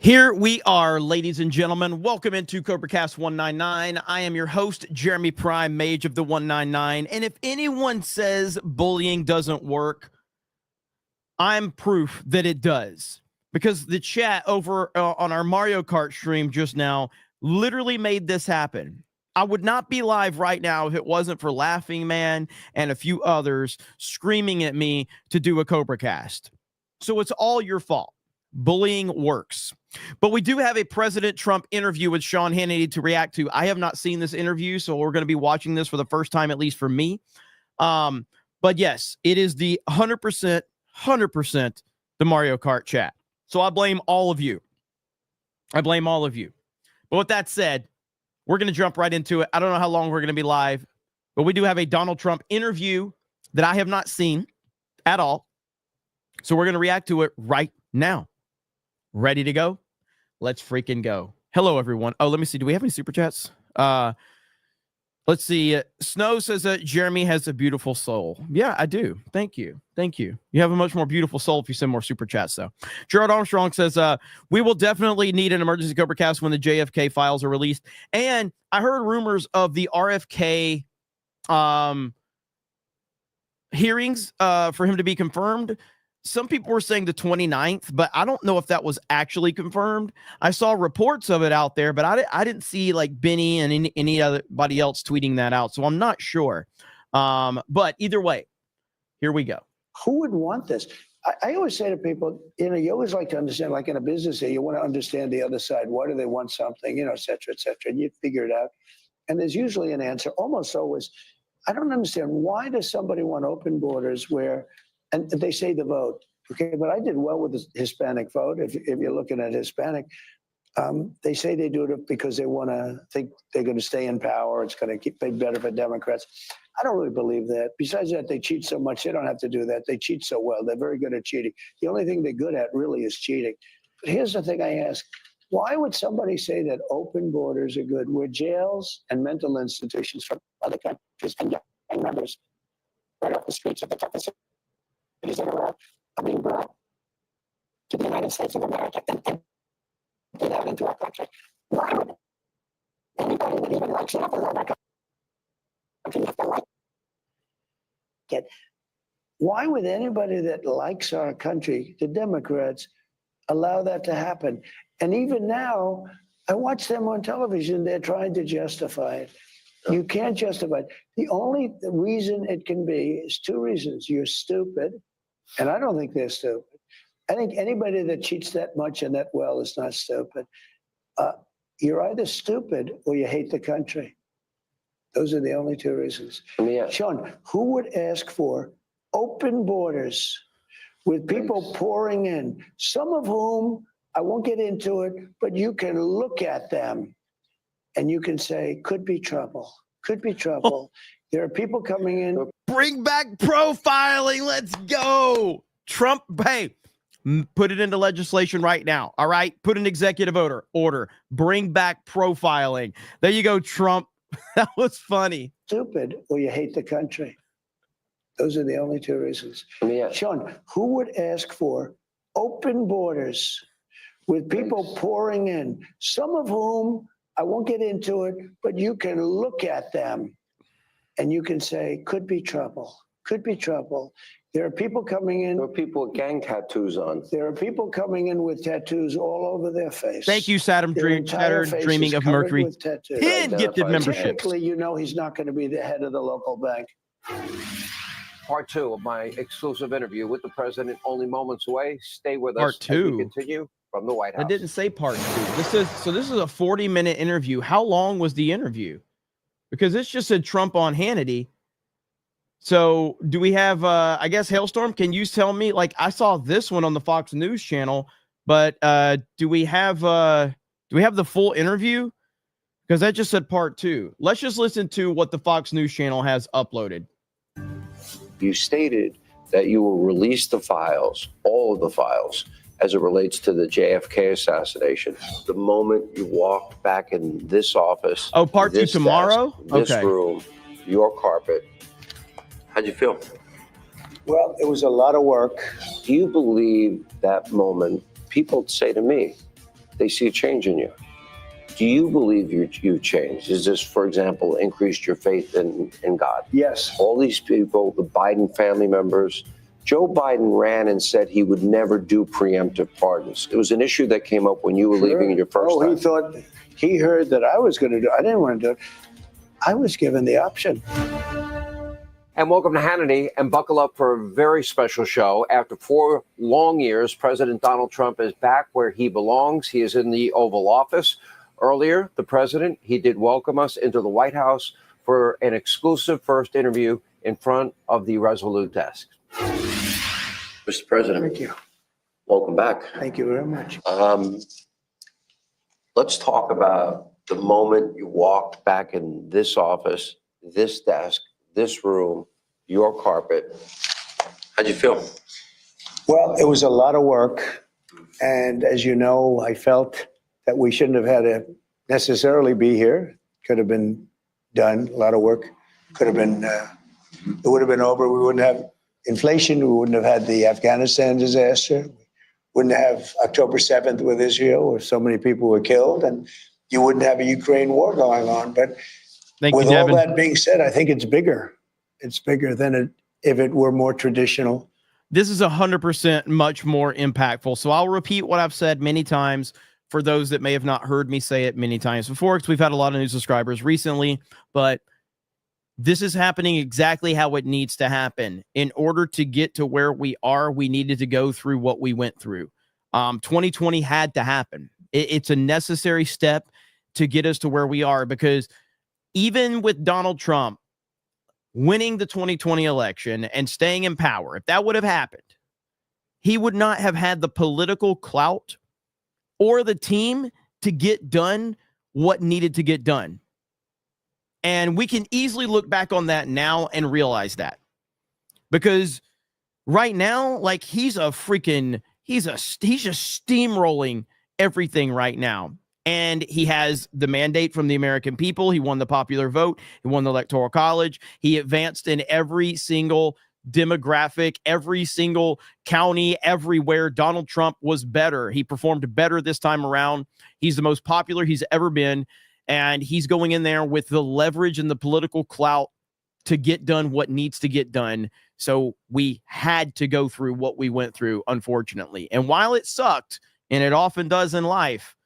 Here we are, ladies and gentlemen. Welcome into CobraCast 199. I am your host, Jeremy Prime, Mage of the 199. And if anyone says bullying doesn't work, I'm proof that it does. Because the chat over on our Mario Kart stream just now literally made this happen. I would not be live right now if it wasn't for Laughing Man and a few others screaming at me to do a CobraCast. So it's all your fault. Bullying works. But we do have a President Trump interview with Sean Hannity to react to. I have not seen this interview, so we're going to be watching this for the first time, at least for me. But yes, it is the 100% the Mario Kart chat. So I blame all of you. But with that said, we're going to jump right into it. I don't know how long we're going to be live, but we do have a Donald Trump interview that I have not seen at all. So we're going to react to it right now. Ready to go? Let's freaking go. Hello, everyone. Oh, let me see. Do we have any super chats? Let's see. Snow says that Jeremy has a beautiful soul. Yeah, I do. Thank you. You have a much more beautiful soul if you send more super chats, though. Gerard Armstrong says, we will definitely need an emergency CobraCast when the JFK files are released. And I heard rumors of the RFK hearings for him to be confirmed. Some people were saying the 29th, but I don't know if that was actually confirmed. I saw reports of it out there, but I didn't see like Benny and anybody else tweeting that out. So I'm not sure. But either way, here we go. Who would want this? I always say to people, you always like to understand, like in a business here, you want to understand the other side. Why do they want something, et cetera, and you figure it out. And there's usually an answer, almost always. I don't understand. Why does somebody want open borders where, and they say the vote, okay, but I did well with the Hispanic vote. If you're looking at Hispanic, they say they do it because they want to think they're going to stay in power. It's going to be better for Democrats. I don't really believe that. Besides that, they cheat so much. They don't have to do that. They cheat so well. They're very good at cheating. The only thing they're good at really is cheating. But here's the thing I ask. Why would somebody say that open borders are good where jails and mental institutions from other countries and young members right off the streets of the toughest cities in the world are being brought to the United States of America and get out into our country? Why would anybody that even likes nothing about our country have to like it? Why would anybody that likes our country, the Democrats, allow that to happen? And even now, I watch them on television, they're trying to justify it. You can't justify it. The only reason it can be is two reasons. You're stupid, and I don't think they're stupid. I think anybody that cheats that much and that well is not stupid. You're either stupid or you hate the country. Those are the only two reasons. Yeah. Sean, who would ask for open borders with people pouring in, some of whom, I won't get into it, but you can look at them and you can say, could be trouble. There are people coming in. Bring back profiling. Let's go. Trump, hey, put it into legislation right now. All right. Put an executive order. Bring back profiling. There you go, Trump. That was funny. Stupid or you hate the country. Those are the only two reasons. Yeah. Sean, who would ask for open borders with people pouring in, some of whom, I won't get into it, but you can look at them and you can say, could be trouble. There are people coming in. There are people with gang tattoos on. There are people coming in with tattoos all over their face. Thank you, Saturn Dreaming of Mercury. 10 gifted memberships. Technically, he's not going to be the head of the local bank. Part 2 of my exclusive interview with the president, only moments away. Stay with us Part 2. As we continue from the White House. I didn't say part 2. This is a 40-minute interview. How long was the interview? Because this just said Trump on Hannity. So do we have, I guess, Hailstorm, can you tell me, like, I saw this one on the Fox News channel, but do we have the full interview? Because that just said part 2. Let's just listen to what the Fox News channel has uploaded. You stated that you will release the files, all of the files, as it relates to the JFK assassination. The moment you walked back in this office. Oh, part 2 tomorrow? Desk, this room, your carpet. How'd you feel? Well, it was a lot of work. Do you believe that moment? People say to me, they see a change in you. Do you believe you've changed? Is this, for example, increased your faith in God? Yes. All these people, the Biden family members, Joe Biden ran and said he would never do preemptive pardons. It was an issue that came up when you were leaving in your first time. He thought, he heard that I was going to do it. I didn't want to do it. I was given the option. And welcome to Hannity, and buckle up for a very special show. After 4 long years, President Donald Trump is back where he belongs. He is in the Oval Office. Earlier, the president, he did welcome us into the White House for an exclusive first interview in front of the Resolute desk. Mr. President. Thank you. Welcome back. Thank you very much. Let's talk about the moment you walked back in this office, this desk, this room, your carpet. How'd you feel? Well, it was a lot of work. And as you know, I felt that we shouldn't have had to necessarily be here. Could have been done, a lot of work. Could have been, it would have been over. We wouldn't have inflation. We wouldn't have had the Afghanistan disaster. Wouldn't have October 7th with Israel, where so many people were killed. And you wouldn't have a Ukraine war going on. But with all that being said, I think it's bigger. It's bigger than if it were more traditional. This is 100% much more impactful. So I'll repeat what I've said many times for those that may have not heard me say it many times before, because we've had a lot of new subscribers recently, but this is happening exactly how it needs to happen. In order to get to where we are, we needed to go through what we went through. 2020 had to happen. It's a necessary step to get us to where we are, because even with Donald Trump winning the 2020 election and staying in power, if that would have happened, he would not have had the political clout or the team to get done what needed to get done. And we can easily look back on that now and realize that. Because right now, like, he's just steamrolling everything right now. And he has the mandate from the American people. He won the popular vote. He won the Electoral College. He advanced in every single demographic, every single county, everywhere. Donald Trump was better. He performed better this time around. He's the most popular he's ever been. And he's going in there with the leverage and the political clout to get done what needs to get done. So we had to go through what we went through, unfortunately. And while it sucked, and it often does in life,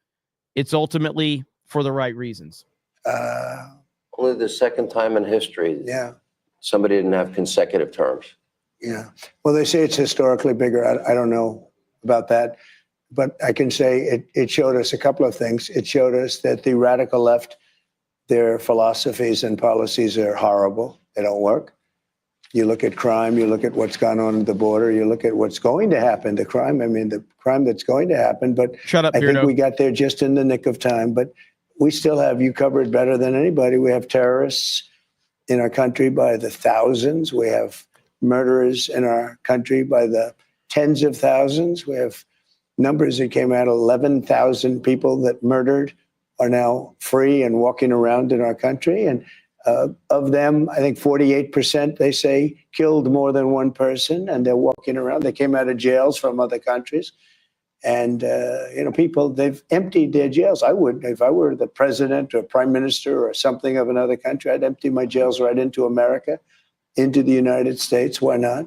it's ultimately for the right reasons. Only the second time in history. Yeah. Somebody didn't have consecutive terms. Yeah. Well, they say it's historically bigger. I don't know about that. But I can say it showed us a couple of things. It showed us that the radical left, their philosophies and policies are horrible. They don't work. You look at crime, you look at what's gone on at the border, you look at what's going to happen to crime. The crime that's going to happen. But shut up, I think we got there just in the nick of time. But we still have, you covered better than anybody. We have terrorists in our country by the thousands. We have murderers in our country by the tens of thousands. We have numbers that came out, 11,000 people that murdered are now free and walking around in our country. And of them, I think 48%, they say, killed more than one person, and they're walking around. They came out of jails from other countries. And, people, they've emptied their jails. I would, if I were the president or prime minister or something of another country, I'd empty my jails right into America, into the United States. Why not?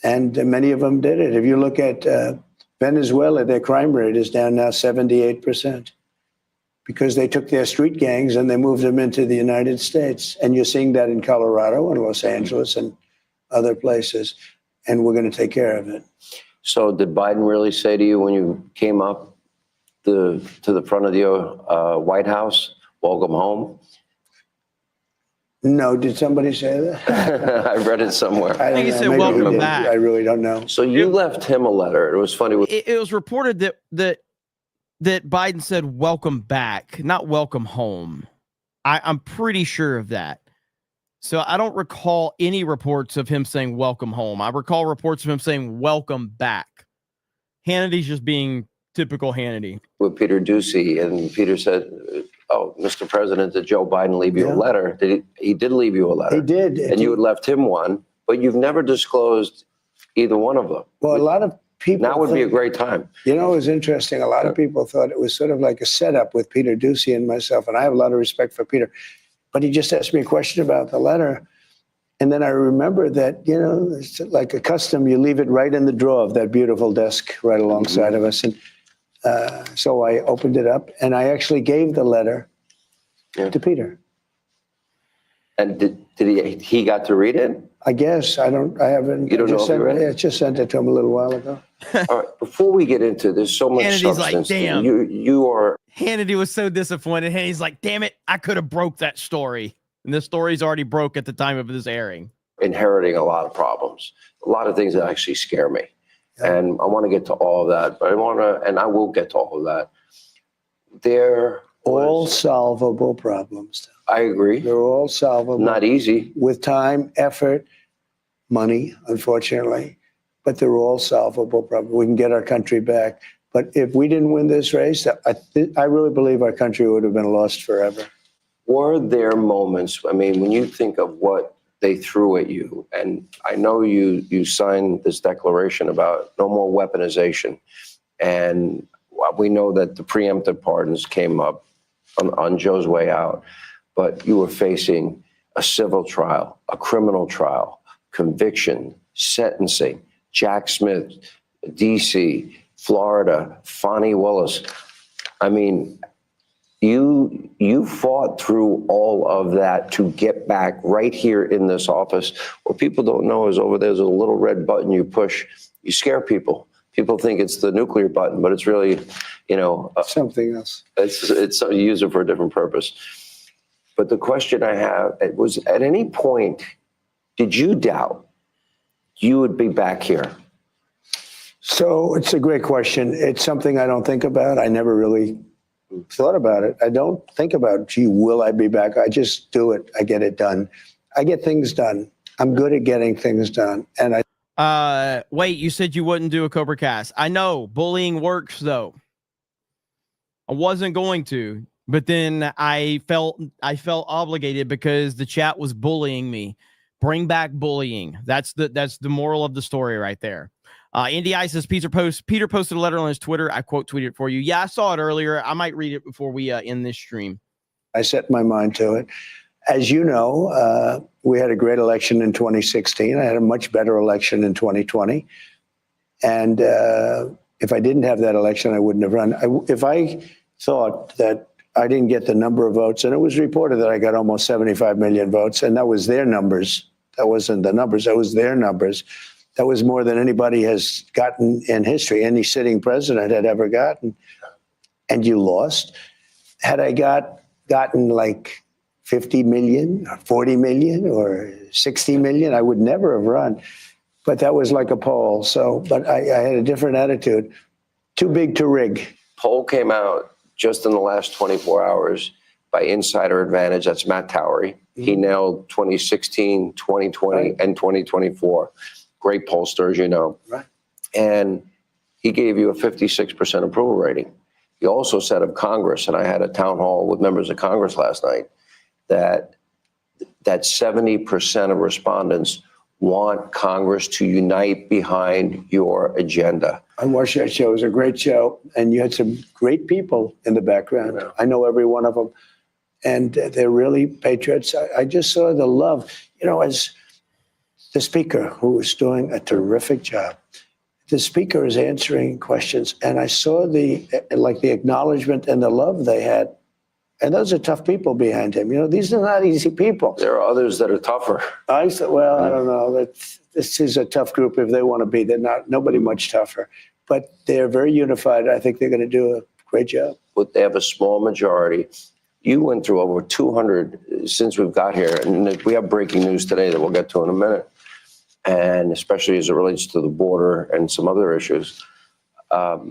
And many of them did it. If you look at Venezuela, their crime rate is down now 78% because they took their street gangs and they moved them into the United States. And you're seeing that in Colorado and Los Angeles and other places. And we're going to take care of it. So did Biden really say to you when you came up to the front of the White House, welcome home? No, did somebody say that? I read it somewhere. I think he said welcome back. I really don't know. So you left him a letter. It was funny. It was reported that Biden said welcome back, not welcome home. I'm pretty sure of that. So I don't recall any reports of him saying welcome home. I recall reports of him saying welcome back. Hannity's just being typical Hannity. With Peter Doocy, and Peter said, "Oh, Mr. President, did Joe Biden leave you a letter?" He did leave you a letter. He did. And you had left him one, but you've never disclosed either one of them. Well, a lot of people Now would be a think- great time. You know, it was interesting. A lot of people thought it was sort of like a setup with Peter Ducey and myself, and I have a lot of respect for Peter. But he just asked me a question about the letter. And then I remember that, you know, it's like a custom, you leave it right in the drawer of that beautiful desk right alongside of us. And so I opened it up, and I actually gave the letter to Peter. And did he got to read it? I guess. I haven't. You don't know if he read it? Yeah, I just sent it to him a little while ago. All right, before we get into this, so much Hannity's like, substance. damn. You are Hannity was so disappointed. Hannity's like, damn it, I could have broke that story. And the story's already broke at the time of this airing. inheriting a lot of problems, a lot of things that actually scare me. Yeah. And I want to get to all of that, but I will get to all of that. All solvable problems. I agree. They're all solvable. Not easy. With time, effort, money, unfortunately, but they're all solvable problems. We can get our country back. But if we didn't win this race, I really believe our country would have been lost forever. Were there moments, I mean, when you think of what they threw at you, and I know you signed this declaration about no more weaponization, and we know that the preemptive pardons came up on Joe's way out, but you were facing a civil trial, a criminal trial, conviction, sentencing, Jack Smith, D.C., Florida, Fonnie Willis. I mean, you fought through all of that to get back right here in this office. What people don't know is over there's a little red button you push. You scare people. People think it's the nuclear button, but it's really, Something else. it's you use it for a different purpose. But the question I have was, at any point, did you doubt you would be back here? So it's a great question. It's something I don't think about. I never really thought about it. I don't think about, gee, will I be back? I just do it. I get it done. I get things done. I'm good at getting things done. And wait, you said you wouldn't do a CobraCast. I know bullying works though. I wasn't going to, but then I felt obligated because the chat was bullying me. Bring back bullying. That's the moral of the story right there. Indy I says, Peter posted a letter on his Twitter. I quote tweeted it for you. Yeah, I saw it earlier. I might read it before we end this stream. I set my mind to it. As you know, we had a great election in 2016. I had a much better election in 2020. And if I didn't have that election, I wouldn't have run. If I thought that I didn't get the number of votes, and it was reported that I got almost 75 million votes, and that was their numbers. That wasn't the numbers. That was their numbers. That was more than anybody has gotten in history, any sitting president had ever gotten. And you lost. Had I gotten like 50 million, or 40 million, or 60 million, I would never have run. But that was like a poll. So, but I had a different attitude. Too big to rig. Poll came out just in the last 24 hours by Insider Advantage. That's Matt Towery. Mm-hmm. He nailed 2016, 2020, right, and 2024. Great pollster, as you know. Right. And he gave you a 56% approval rating. He also said of Congress, and I had a town hall with members of Congress last night, that 70% of respondents want Congress to unite behind your agenda. I watched that show. It was a great show. And you had some great people in the background. Yeah. I know every one of them. And they're really patriots. I just saw the love, as the speaker, who was doing a terrific job. The speaker is answering questions, and I saw the acknowledgement and the love they had. And those are tough people behind him. These are not easy people. There are others that are tougher. I said, well, I don't know. This is a tough group if they want to be. They're not, nobody much tougher. But they're very unified. I think they're going to do a great job. But they have a small majority. You went through over 200 since we've got here. And we have breaking news today that we'll get to in a minute. And especially as it relates to the border and some other issues. But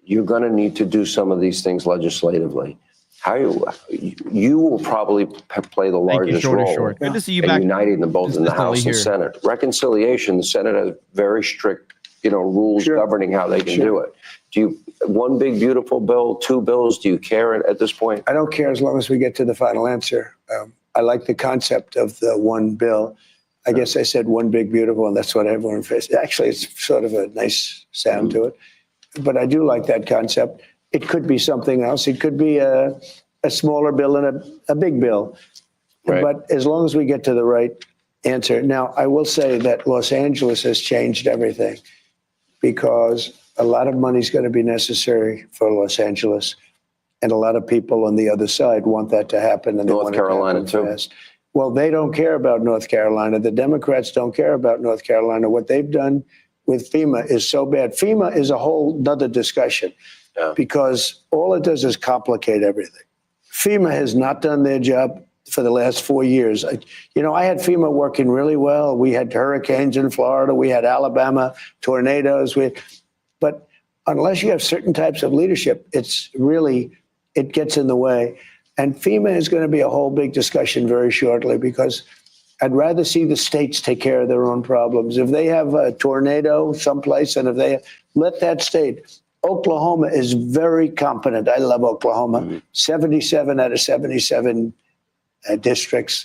you're going to need to do some of these things legislatively. You will probably play the largest role Good to see you back. Uniting them both in the House and Senate. Reconciliation, the Senate has very strict, rules governing how they can do it. Do you, one big, beautiful bill, two bills, do you care at this point? I don't care as long as we get to the final answer. I like the concept of the one bill. I guess I said one big beautiful, and that's what everyone faced. Actually, it's sort of a nice sound to it. But I do like that concept. It could be something else. It could be a smaller bill and a big bill. Right. But as long as we get to the right answer. Now, I will say that Los Angeles has changed everything because a lot of money is going to be necessary for Los Angeles. And a lot of people on the other side want that to happen. And North Carolina, too. Fast. Well, they don't care about North Carolina. The Democrats don't care about North Carolina. What they've done with FEMA is so bad. FEMA is a whole nother discussion because all it does is complicate everything. FEMA has not done their job for the last 4 years. I had FEMA working really well. We had hurricanes in Florida. We had Alabama tornadoes. But unless you have certain types of leadership, it gets in the way. And FEMA is going to be a whole big discussion very shortly because I'd rather see the states take care of their own problems. If they have a tornado someplace and let that state. Oklahoma is very competent. I love Oklahoma. Mm-hmm. 77 out of 77 districts.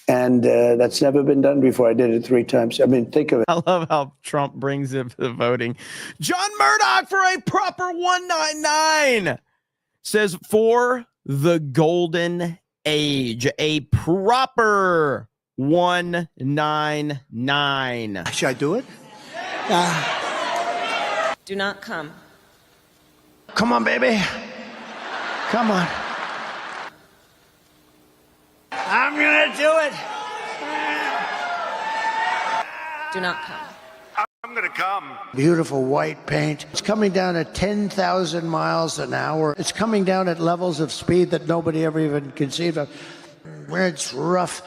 And that's never been done before. I did it 3 times. I mean, think of it. I love how Trump brings it to the voting. John Murdoch for a proper 199 says for the golden age, a proper 199. Should I do it? Do not come. Come on, baby. Come on. I'm going to do it. Do not come. I'm going to come. Beautiful white paint. It's coming down at 10,000 miles an hour. It's coming down at levels of speed that nobody ever even conceived of. Where it's rough,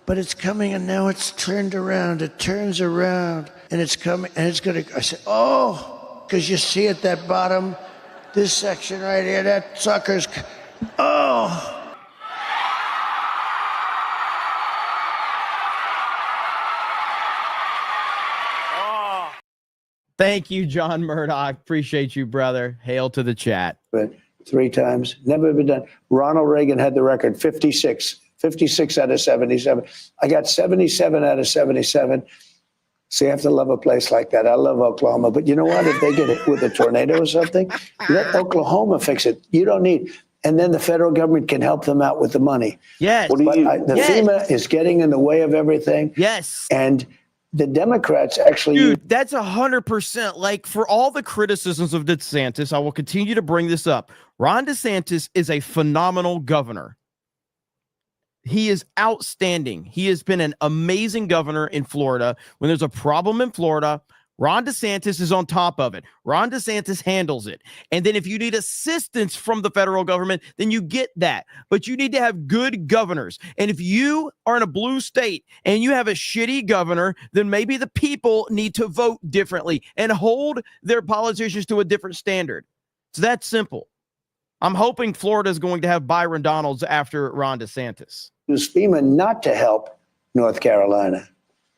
but it's coming and now it's turned around. It turns around and it's coming and it's going to, I said, oh, because you see at that bottom, this section right here, that sucker's, oh. Thank you, John Murdoch. Appreciate you, brother. Hail to the chat. But 3 times, never been done. Ronald Reagan had the record, 56 out of 77. I got 77 out of 77. So you have to love a place like that. I love Oklahoma. But you know what? If they get hit with a tornado or something, let Oklahoma fix it. You don't need. And then the federal government can help them out with the money. Yes. FEMA is getting in the way of everything. Yes. And the Democrats actually. Dude, that's 100%. Like, for all the criticisms of DeSantis, I will continue to bring this up. Ron DeSantis is a phenomenal governor. He is outstanding. He has been an amazing governor in Florida. When there's a problem in Florida, Ron DeSantis is on top of it. Ron DeSantis handles it. And then if you need assistance from the federal government, then you get that. But you need to have good governors. And if you are in a blue state and you have a shitty governor, then maybe the people need to vote differently and hold their politicians to a different standard. It's that simple. I'm hoping Florida is going to have Byron Donalds after Ron DeSantis. Use FEMA not to help North Carolina.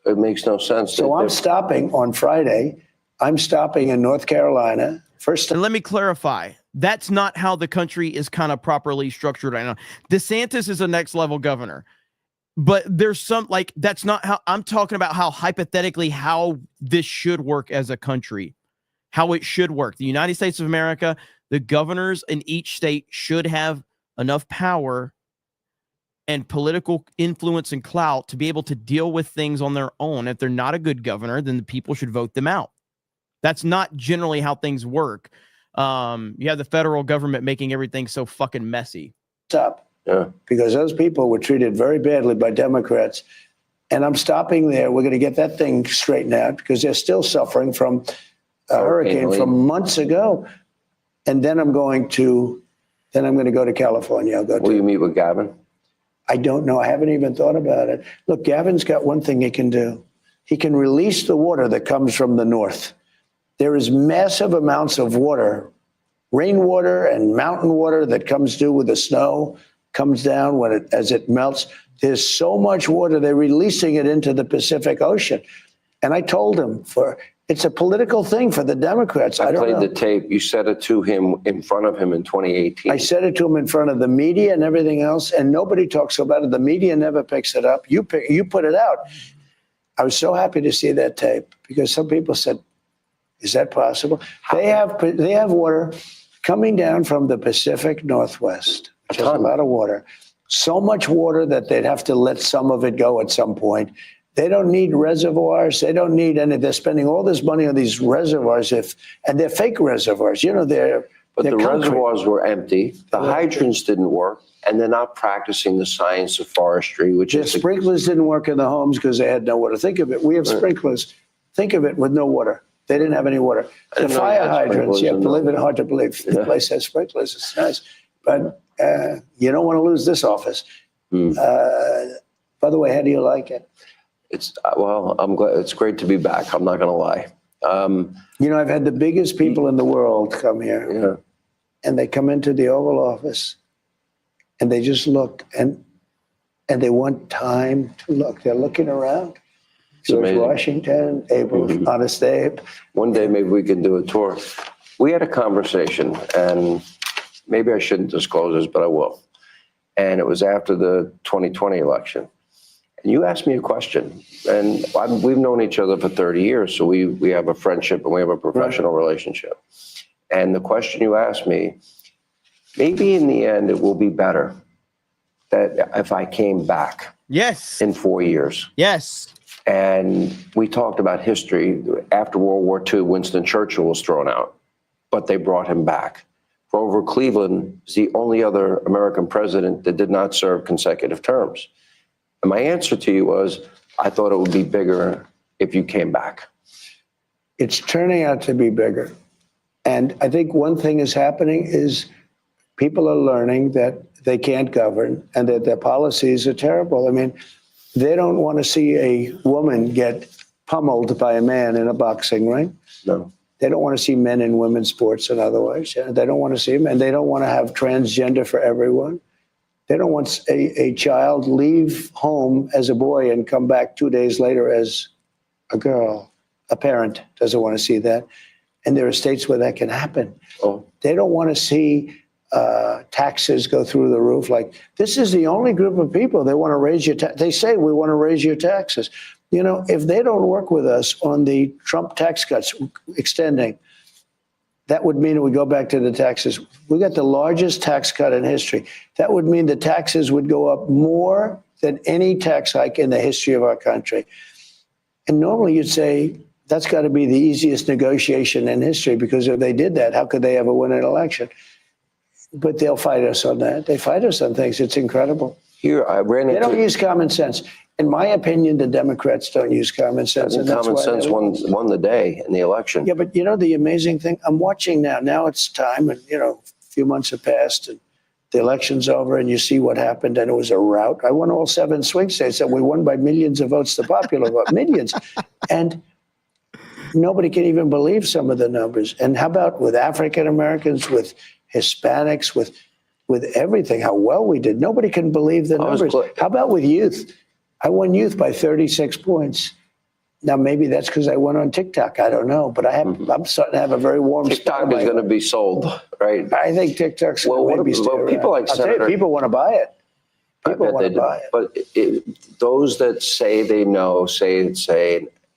It makes no sense. So I'm stopping on Friday. I'm stopping in North Carolina. And let me clarify. That's not how the country is kind of properly structured right now. DeSantis is a next level governor. But there's some, like, that's not how I'm talking about, how hypothetically how this should work as a country, how it should work. The United States of America, the governors in each state should have enough power and political influence and clout to be able to deal with things on their own. If they're not a good governor, then the people should vote them out. That's not generally how things work. You have the federal government making everything so fucking messy. Stop. Yeah. Because those people were treated very badly by Democrats. And I'm stopping there. We're going to get that thing straightened out because they're still suffering from a hurricane from months ago. And then I'm going to go to California. Will you meet with Gavin? I don't know. I haven't even thought about it. Look, Gavin's got one thing he can do. He can release the water that comes from the north. There is massive amounts of water, rainwater and mountain water that comes due with the snow, comes down as it melts. There's so much water, they're releasing it into the Pacific Ocean. And I told him it's a political thing for the Democrats. I don't know. The tape. You said it to him in front of him in 2018. I said it to him in front of the media and everything else, and nobody talks about it. The media never picks it up. You put it out. I was so happy to see that tape because some people said, is that possible? They have water coming down from the Pacific Northwest, which has a lot of water. So much water that they'd have to let some of it go at some point. They don't need reservoirs. They don't need any. They're spending all this money on these reservoirs, and they're fake reservoirs. You know, But the concrete. reservoirs were empty. The hydrants didn't work, and they're not practicing the science of forestry, which The is sprinklers didn't work in the homes because they had no water. Think of it. We have sprinklers. Think of it with no water. They didn't have any water. The didn't know you fire had hydrants, sprinklers yeah, in believe it, hard to believe. The place has sprinklers. It's nice. But you don't want to lose this office. By the way, how do you like it? I'm glad. It's great to be back. I'm not going to lie. You know, I've had the biggest people in the world come here, Yeah. and they come into the Oval Office, and they just look, and they want time to look. They're looking around. George amazing. Washington, Abe, Honest Abe. One day, maybe we can do a tour. We had a conversation, and maybe I shouldn't disclose this, but I will. And it was after the 2020 election. And you asked me a question, and we've known each other for 30 years, so we have a friendship and we have a professional relationship. And the question you asked me, maybe in the end it will be better that if I came back Yes. in 4 years. Yes. And we talked about history. After World War II, Winston Churchill was thrown out, but they brought him back. Grover Cleveland is the only other American president that did not serve consecutive terms. And my answer to you was, I thought it would be bigger if you came back. It's turning out to be bigger. And I think one thing is happening is people are learning that they can't govern and that their policies are terrible. I mean, they don't want to see a woman get pummeled by a man in a boxing ring. No. They don't want to see men in women's sports and otherwise. They don't want to see them, and they don't want to have transgender for everyone. They don't want a child leave home as a boy and come back 2 days later as a girl. A parent doesn't want to see that. And there are states where that can happen. Oh. They don't want to see taxes go through the roof. Like, this is the only group of people they want to raise your they say we want to raise your taxes. You know, if they don't work with us on the Trump tax cuts extending, that would mean we go back to the taxes. We got the largest tax cut in history. That would mean the taxes would go up more than any tax hike in the history of our country. And normally you'd say that's got to be the easiest negotiation in history, because if they did that, how could they ever win an election? But they'll fight us on that. They fight us on things. It's incredible. Here, I ran into... They don't use common sense. In my opinion, the Democrats don't use common sense. I think common sense won the day in the election. Yeah, but you know, the amazing thing, I'm watching now. Now it's time, and you know, a few months have passed, and the election's over, and you see what happened, and it was a rout. I won all 7 swing states, and we won by millions of votes, the popular vote, millions. And nobody can even believe some of the numbers. And how about with African Americans, with Hispanics, with everything, how well we did? Nobody can believe the numbers. How about with youth? I won youth by 36 points. Now, maybe that's because I went on TikTok. I don't know. But I'm starting to have a very warm TikTok is going to be sold, right? I think TikTok's well, maybe people like Senator... people want to buy it. People want to buy it. But those that say they know say it's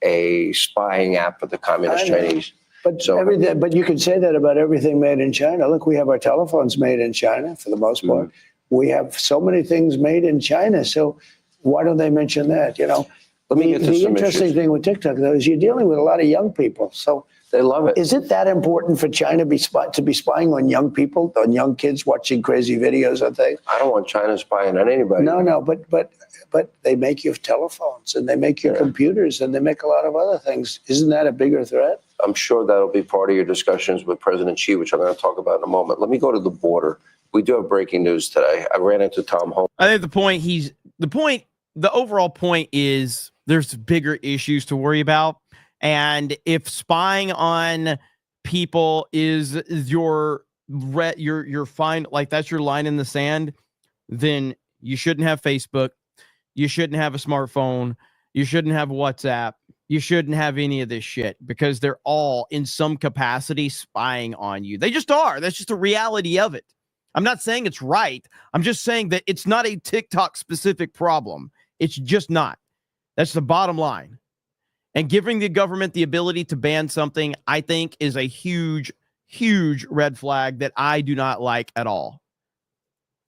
a spying app of the communist Chinese. But you can say that about everything made in China. Look, we have our telephones made in China for the most part. We have so many things made in China. So why don't they mention that? You know, Let me get to the some interesting issues. thing with TikTok, though, is you're dealing with a lot of young people. So they love it. Is it that important for China to be spying on young people, on young kids watching crazy videos and things? I don't want China spying on anybody. No, but they make you telephones, and they make you computers, and they make a lot of other things. Isn't that a bigger threat? I'm sure that'll be part of your discussions with President Xi, which I'm going to talk about in a moment. Let me go to the border. We do have breaking news today. I ran into Tom Holmes. I think the overall point is there's bigger issues to worry about. And if spying on people is your fine, like that's your line in the sand, then you shouldn't have Facebook. You shouldn't have a smartphone. You shouldn't have WhatsApp. You shouldn't have any of this shit, because they're all in some capacity spying on you. They just are. That's just the reality of it. I'm not saying it's right. I'm just saying that it's not a TikTok specific problem. It's just not. That's the bottom line. And giving the government the ability to ban something, I think, is a huge, huge red flag that I do not like at all.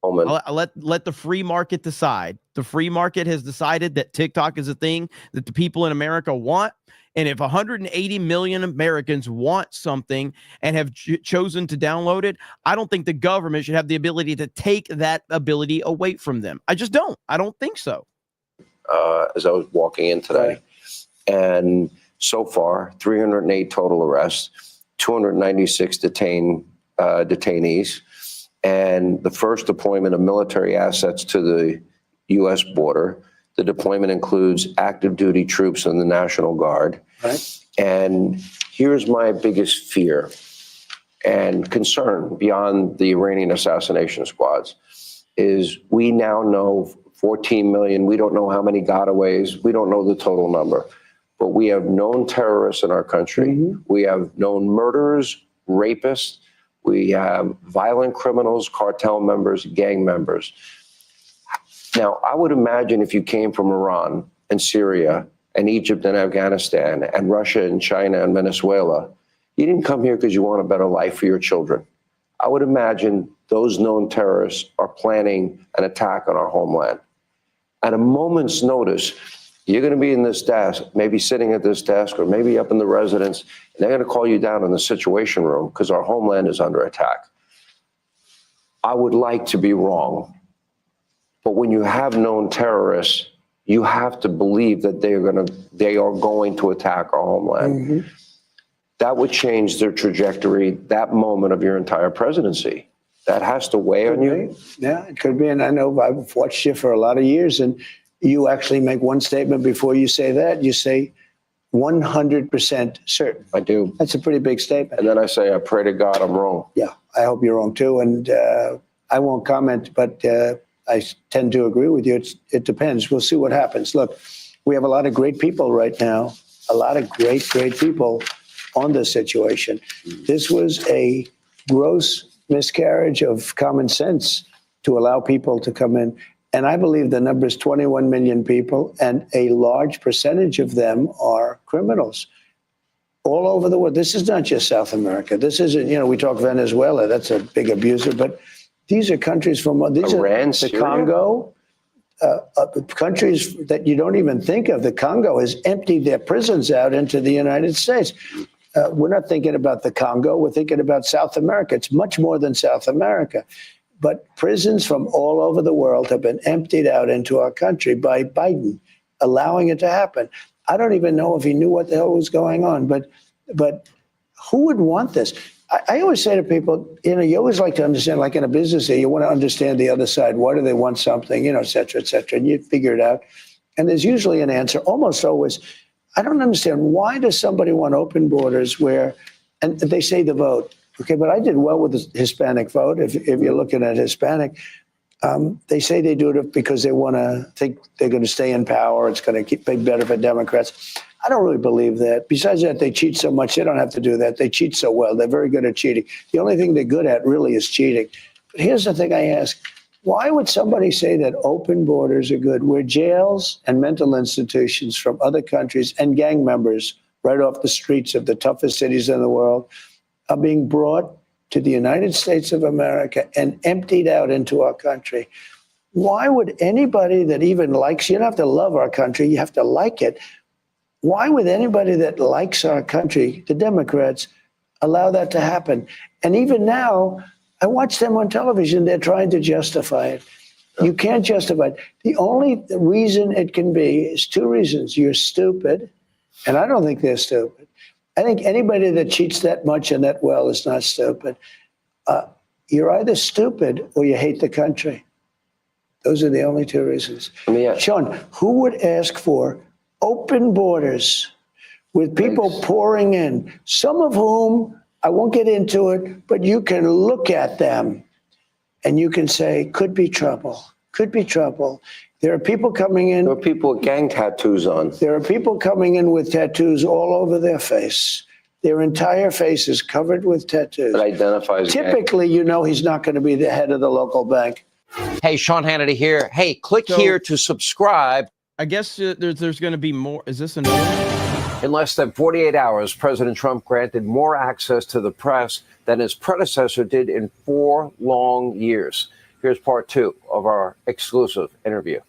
I'll let the free market decide. The free market has decided that TikTok is a thing that the people in America want. And if 180 million Americans want something and have chosen to download it, I don't think the government should have the ability to take that ability away from them. I just don't. I don't think so. As I was walking in today, and so far, 308 total arrests, 296 detainees, and the first deployment of military assets to the U.S. border. The deployment includes active duty troops in the National Guard. Right. And here's my biggest fear and concern beyond the Iranian assassination squads is we now know 14 million. We don't know how many gotaways. We don't know the total number. But we have known terrorists in our country. Mm-hmm. We have known murderers, rapists. We have violent criminals, cartel members, gang members. Now, I would imagine if you came from Iran and Syria and Egypt and Afghanistan and Russia and China and Venezuela, you didn't come here because you want a better life for your children. I would imagine those known terrorists are planning an attack on our homeland. At a moment's notice, you're going to be in this desk, maybe sitting at this desk or maybe up in the residence, and they're going to call you down in the Situation Room because our homeland is under attack. I would like to be wrong. But when you have known terrorists, you have to believe that they are going to attack our homeland. Mm-hmm. That would change their trajectory, that moment of your entire presidency. That has to weigh on you. Yeah, it could be. And I know I've watched you for a lot of years, and you actually make one statement before you say that. You say 100% certain. I do. That's a pretty big statement. And then I say, I pray to God I'm wrong. Yeah, I hope you're wrong too. And I won't comment, but I tend to agree with you. It depends. We'll see what happens. Look, we have a lot of great people right now, a lot of great people on this situation. This was a gross miscarriage of common sense to allow people to come in. And I believe the number is 21 million people, and a large percentage of them are criminals all over the world. This is not just South America. This isn't, we talk Venezuela, that's a big abuser, but these are countries from Iran, the Syria? Congo, countries that you don't even think of. The Congo has emptied their prisons out into the United States. We're not thinking about the Congo. We're thinking about South America. It's much more than South America. But prisons from all over the world have been emptied out into our country by Biden, allowing it to happen. I don't even know if he knew what the hell was going on, but who would want this? I always say to people, you always like to understand, like in a business here, you want to understand the other side. Why do they want something, et cetera, and you figure it out. And there's usually an answer, almost always. I don't understand, why does somebody want open borders and they say the vote. Okay, but I did well with the Hispanic vote. If you're looking at Hispanic, they say they do it because they want to think they're going to stay in power. It's going to be better for Democrats. I don't really believe that. Besides that, they cheat so much. They don't have to do that. They cheat so well. They're very good at cheating. The only thing they're good at really is cheating. But here's the thing I ask. Why would somebody say that open borders are good, where jails and mental institutions from other countries and gang members right off the streets of the toughest cities in the world are being brought to the United States of America and emptied out into our country? Why would anybody that even likes, you don't have to love our country, you have to like it. Why would anybody that likes our country, the Democrats, allow that to happen? And even now, I watch them on television, they're trying to justify it. You can't justify it. The only reason it can be is two reasons. You're stupid, and I don't think they're stupid. I think anybody that cheats that much and that well is not stupid. You're either stupid or you hate the country. Those are the only two reasons. Sean, who would ask for open borders with people pouring in, some of whom, I won't get into it, but you can look at them and you can say, could be trouble, could be trouble. There are people coming in. There are people with gang tattoos on. There are people coming in with tattoos all over their face. Their entire face is covered with tattoos. That identifies Typically, he's not going to be the head of the local bank. Hey, Sean Hannity here. Hey, click here to subscribe. I guess there's going to be more. Is this another? In less than 48 hours, President Trump granted more access to the press than his predecessor did in 4 long years. Here's part 2 of our exclusive interview.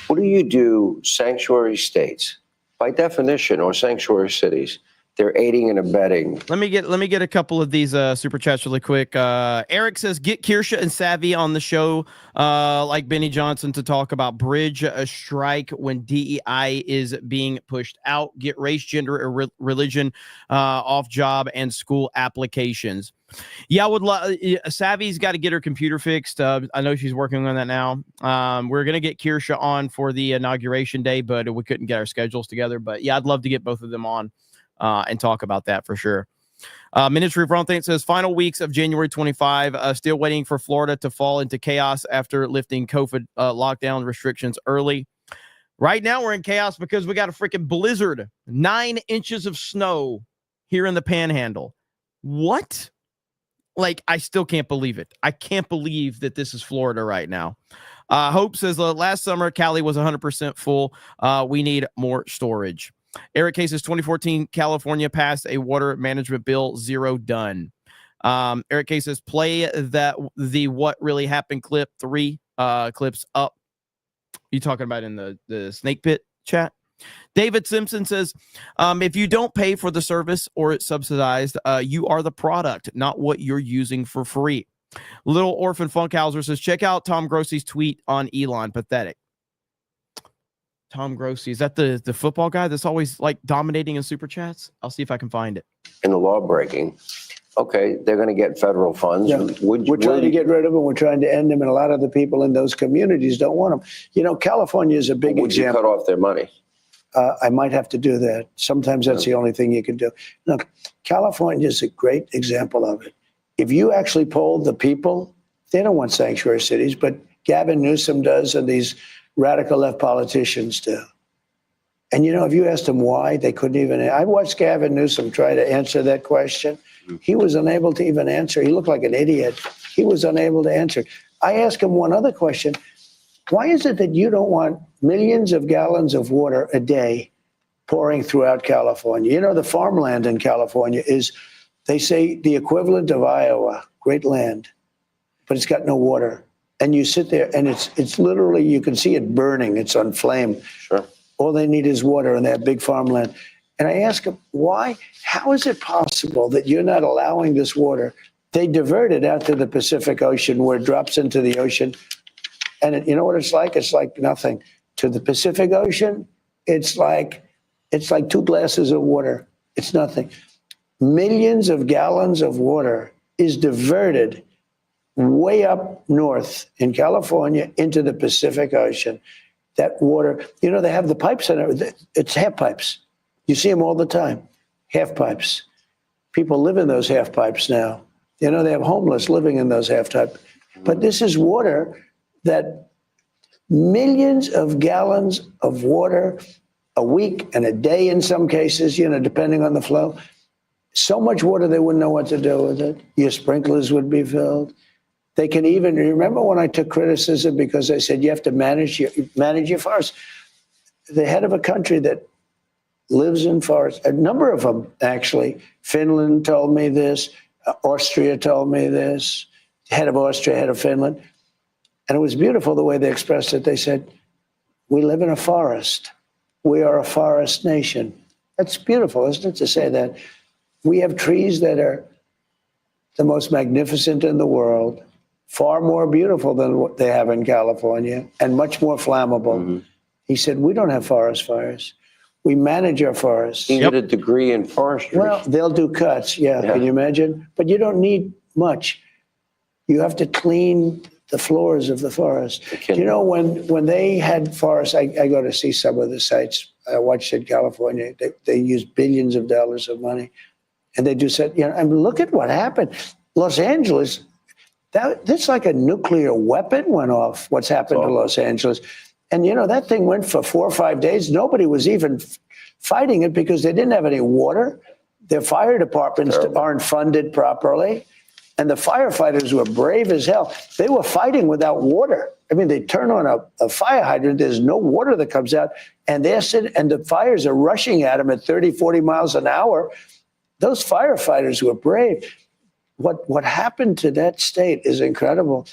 What do you do? Sanctuary states, by definition, or sanctuary cities, they're aiding and abetting. Let me get a couple of these super chats really quick. Eric says, get Kirsha and Savvy on the show, like Benny Johnson, to talk about bridge a strike when DEI is being pushed out. Get race, gender, or religion off job and school applications. Yeah, I would love. Savvy's got to get her computer fixed. I know she's working on that now. We're gonna get Kirsha on for the inauguration day, but we couldn't get our schedules together. But yeah, I'd love to get both of them on. And talk about that for sure. Ministry of Wrong Thing says final weeks of January 25, still waiting for Florida to fall into chaos after lifting COVID lockdown restrictions early. Right now we're in chaos because we got a freaking blizzard, 9 inches of snow here in the Panhandle. What? Like, I still can't believe it. I can't believe that this is Florida right now. Hope says last summer Cali was 100% full. We need more storage. Eric K says 2014 California passed a water management bill, 0 done. Eric K says play the what really happened clip, 3 clips up. You talking about in the snake pit chat? David Simpson says if you don't pay for the service or it's subsidized, you are the product, not what you're using for free. Little Orphan Funkhauser says check out Tom Grossi's tweet on Elon. Pathetic. Tom Grossi, is that the football guy that's always like dominating in super chats? I'll see if I can find it. In the law breaking, okay, they're going to get federal funds. Yeah. We're trying to get rid of them. We're trying to end them, and a lot of the people in those communities don't want them. You know, California is a big Would you example. cut off their money? I might have to do that. Sometimes that's the only thing you can do. Look, California is a great example of it. If you actually polled the people, they don't want sanctuary cities, but Gavin Newsom does, and these radical left politicians do. And, you know, if you asked them why, they couldn't even. I watched Gavin Newsom try to answer that question. He was unable to even answer. He looked like an idiot. He was unable to answer. I asked him one other question. Why is it that you don't want millions of gallons of water a day pouring throughout California? You know, the farmland in California is, they say, the equivalent of Iowa, great land, but it's got no water. And you sit there and it's literally, you can see it burning. It's on flame. Sure. All they need is water in that big farmland. And I ask them, why? How is it possible that you're not allowing this water? They divert it out to the Pacific Ocean where it drops into the ocean. And you know what it's like? It's like nothing. To the Pacific Ocean, it's like 2 glasses of water. It's nothing. Millions of gallons of water is diverted way up north in California into the Pacific Ocean. That water, you know, they have the pipes in it. It's half pipes. You see them all the time, half pipes. People live in those half pipes now. You know, they have homeless living in those half pipes. But this is water that millions of gallons of water a week and a day in some cases, you know, depending on the flow. So much water they wouldn't know what to do with it. Your sprinklers would be filled. They can even, remember when I took criticism because I said you have to manage your forests. The head of a country that lives in forests, a number of them actually, Finland told me this, Austria told me this, head of Austria, head of Finland. And it was beautiful the way they expressed it. They said, we live in a forest. We are a forest nation. That's beautiful, isn't it, to say that? We have trees that are the most magnificent in the world, far more beautiful than what they have in California, and much more flammable. Mm-hmm. He said, we don't have forest fires. We manage our forests. You get a degree in forestry. Well, they'll do cuts, yeah. Can you imagine? But you don't need much. You have to clean the floors of the forest. You know, when they had forests, I go to see some of the sites. I watched in California. They use billions of dollars of money. And they do say, you know, and look at what happened. Los Angeles, that's like a nuclear weapon went off, what's happened to Los Angeles. And, you know, that thing went for 4 or 5 days. Nobody was even fighting it because they didn't have any water. Their fire departments aren't funded properly. And the firefighters were brave as hell. They were fighting without water I mean, they turn on a fire hydrant, there's no water that comes out, and they're sitting, and the fires are rushing at them at 30, 40 miles an hour. Those firefighters were brave. What happened to that state is incredible.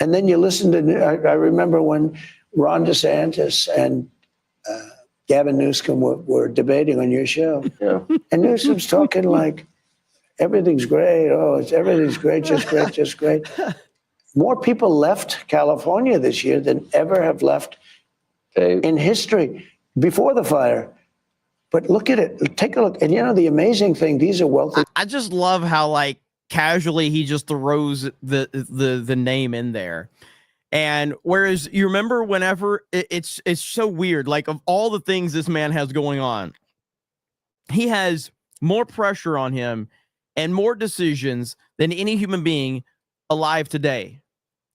And then you listen to, I remember when Ron DeSantis and Gavin Newsom were debating on your show. Yeah. And Newsom's talking like, everything's great. Oh, everything's great, just great, just great. More people left California this year than ever have left in history before the fire. But look at it. Take a look. And you know, the amazing thing, these are wealthy. I just love how like casually he just throws the name in there. And whereas you remember whenever it's so weird, like of all the things this man has going on, he has more pressure on him and more decisions than any human being alive today.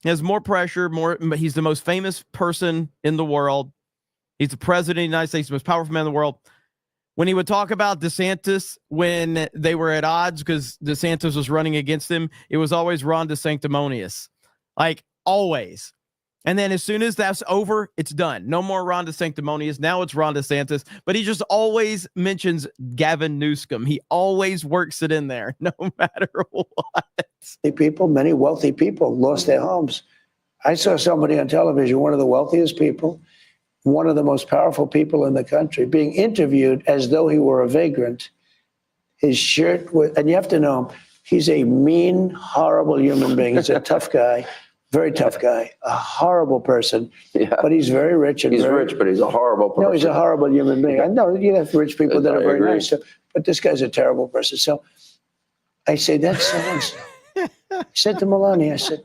He has more pressure, he's the most famous person in the world. He's the president of the United States, the most powerful man in the world. When he would talk about DeSantis when they were at odds because DeSantis was running against him, it was always Ron DeSanctimonious. Like always. And then as soon as that's over, it's done. No more Ron DeSanctimonious. Now it's Ron DeSantis. But he just always mentions Gavin Newsom. He always works it in there, no matter what. People, many wealthy people lost their homes. I saw somebody on television, one of the wealthiest people, one of the most powerful people in the country, being interviewed as though he were a vagrant. His shirt was, and you have to know him, he's a mean, horrible human being. He's a tough guy. Very tough guy, a horrible person, but he's very rich. And he's rich, but he's a horrible person. No, he's a horrible human being. I know you have rich people that are very nice, but this guy's a terrible person. So I say, that's so-and-so. I said to Melania, I said,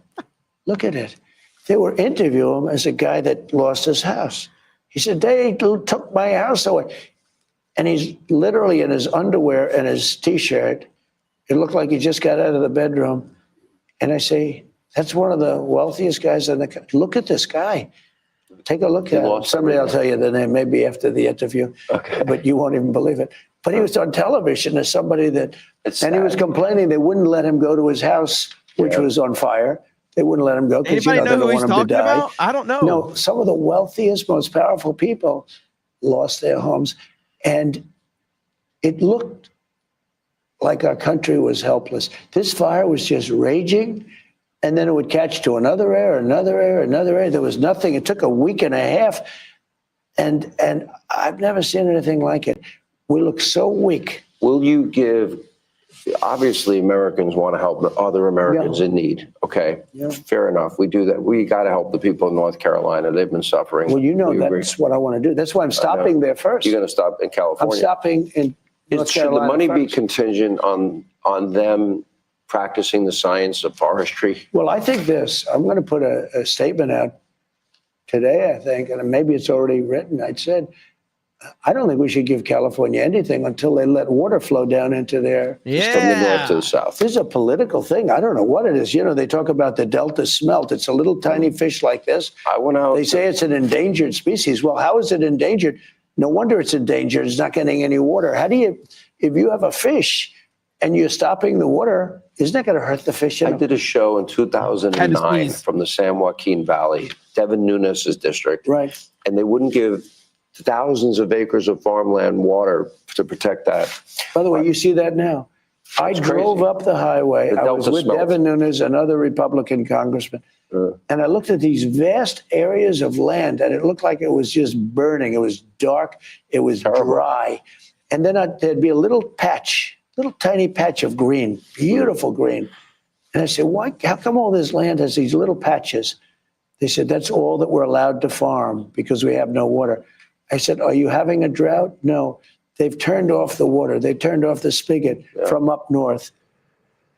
look at it. They were interviewing him as a guy that lost his house. He said, they took my house away. And he's literally in his underwear and his T-shirt. It looked like he just got out of the bedroom. And I say, that's one of the wealthiest guys in the country. Look at this guy. Take a look at him. Somebody will tell you the name maybe after the interview, but you won't even believe it. But he was on television as somebody that, and he was complaining they wouldn't let him go to his house, which was on fire. They wouldn't let him go because they don't want him to die. About? I don't know. No, some of the wealthiest, most powerful people lost their homes, and it looked like our country was helpless. This fire was just raging. And then it would catch to another area, another area, another area. There was nothing. It took a week and a half. And I've never seen anything like it. We look so weak. Will you give, obviously Americans want to help other Americans in need. Okay, fair enough. We do that. We got to help the people in North Carolina. They've been suffering. Well, you know, that's what I want to do. That's why I'm stopping there first. You're going to stop in California. I'm stopping in North Carolina. Should the money be first. contingent on them practicing the science of forestry? Well, I think this. I'm going to put a statement out today, I think, and maybe it's already written. I said, I don't think we should give California anything until they let water flow down into their from the north to the south. This is a political thing. I don't know what it is. You know, they talk about the Delta smelt. It's a little tiny fish like this. I went out. They say it's an endangered species. Well, how is it endangered? No wonder it's endangered. It's not getting any water. How do you, if you have a fish and you're stopping the water, isn't that going to hurt the fish? I did a show in 2009 from the San Joaquin Valley, Devin Nunes' district. Right. And they wouldn't give thousands of acres of farmland water to protect that. By the way, you see that now. I drove up the highway. I was with Devin Nunes, another Republican congressman, and I looked at these vast areas of land, and it looked like it was just burning. It was dark. It was dry. And then there'd be a little patch, little tiny patch of green, beautiful green. And I said, why? How come all this land has these little patches? They said, that's all that we're allowed to farm because we have no water. I said, are you having a drought? No. They've turned off the water. They turned off the spigot from up north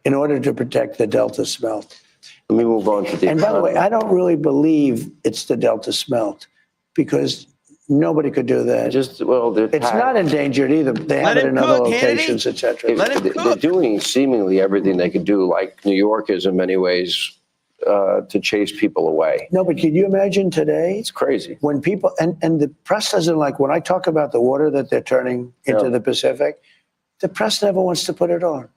in order to protect the Delta smelt. Let me move on to the And by the way, I don't really believe it's the Delta smelt because nobody could do that. Just, well, it's not endangered either. They have it in other locations, et cetera. They're doing seemingly everything they could do, like New York is in many ways, to chase people away. No, but can you imagine today? It's crazy. When people, and the press doesn't like, when I talk about the water that they're turning into the Pacific, the press never wants to put it on.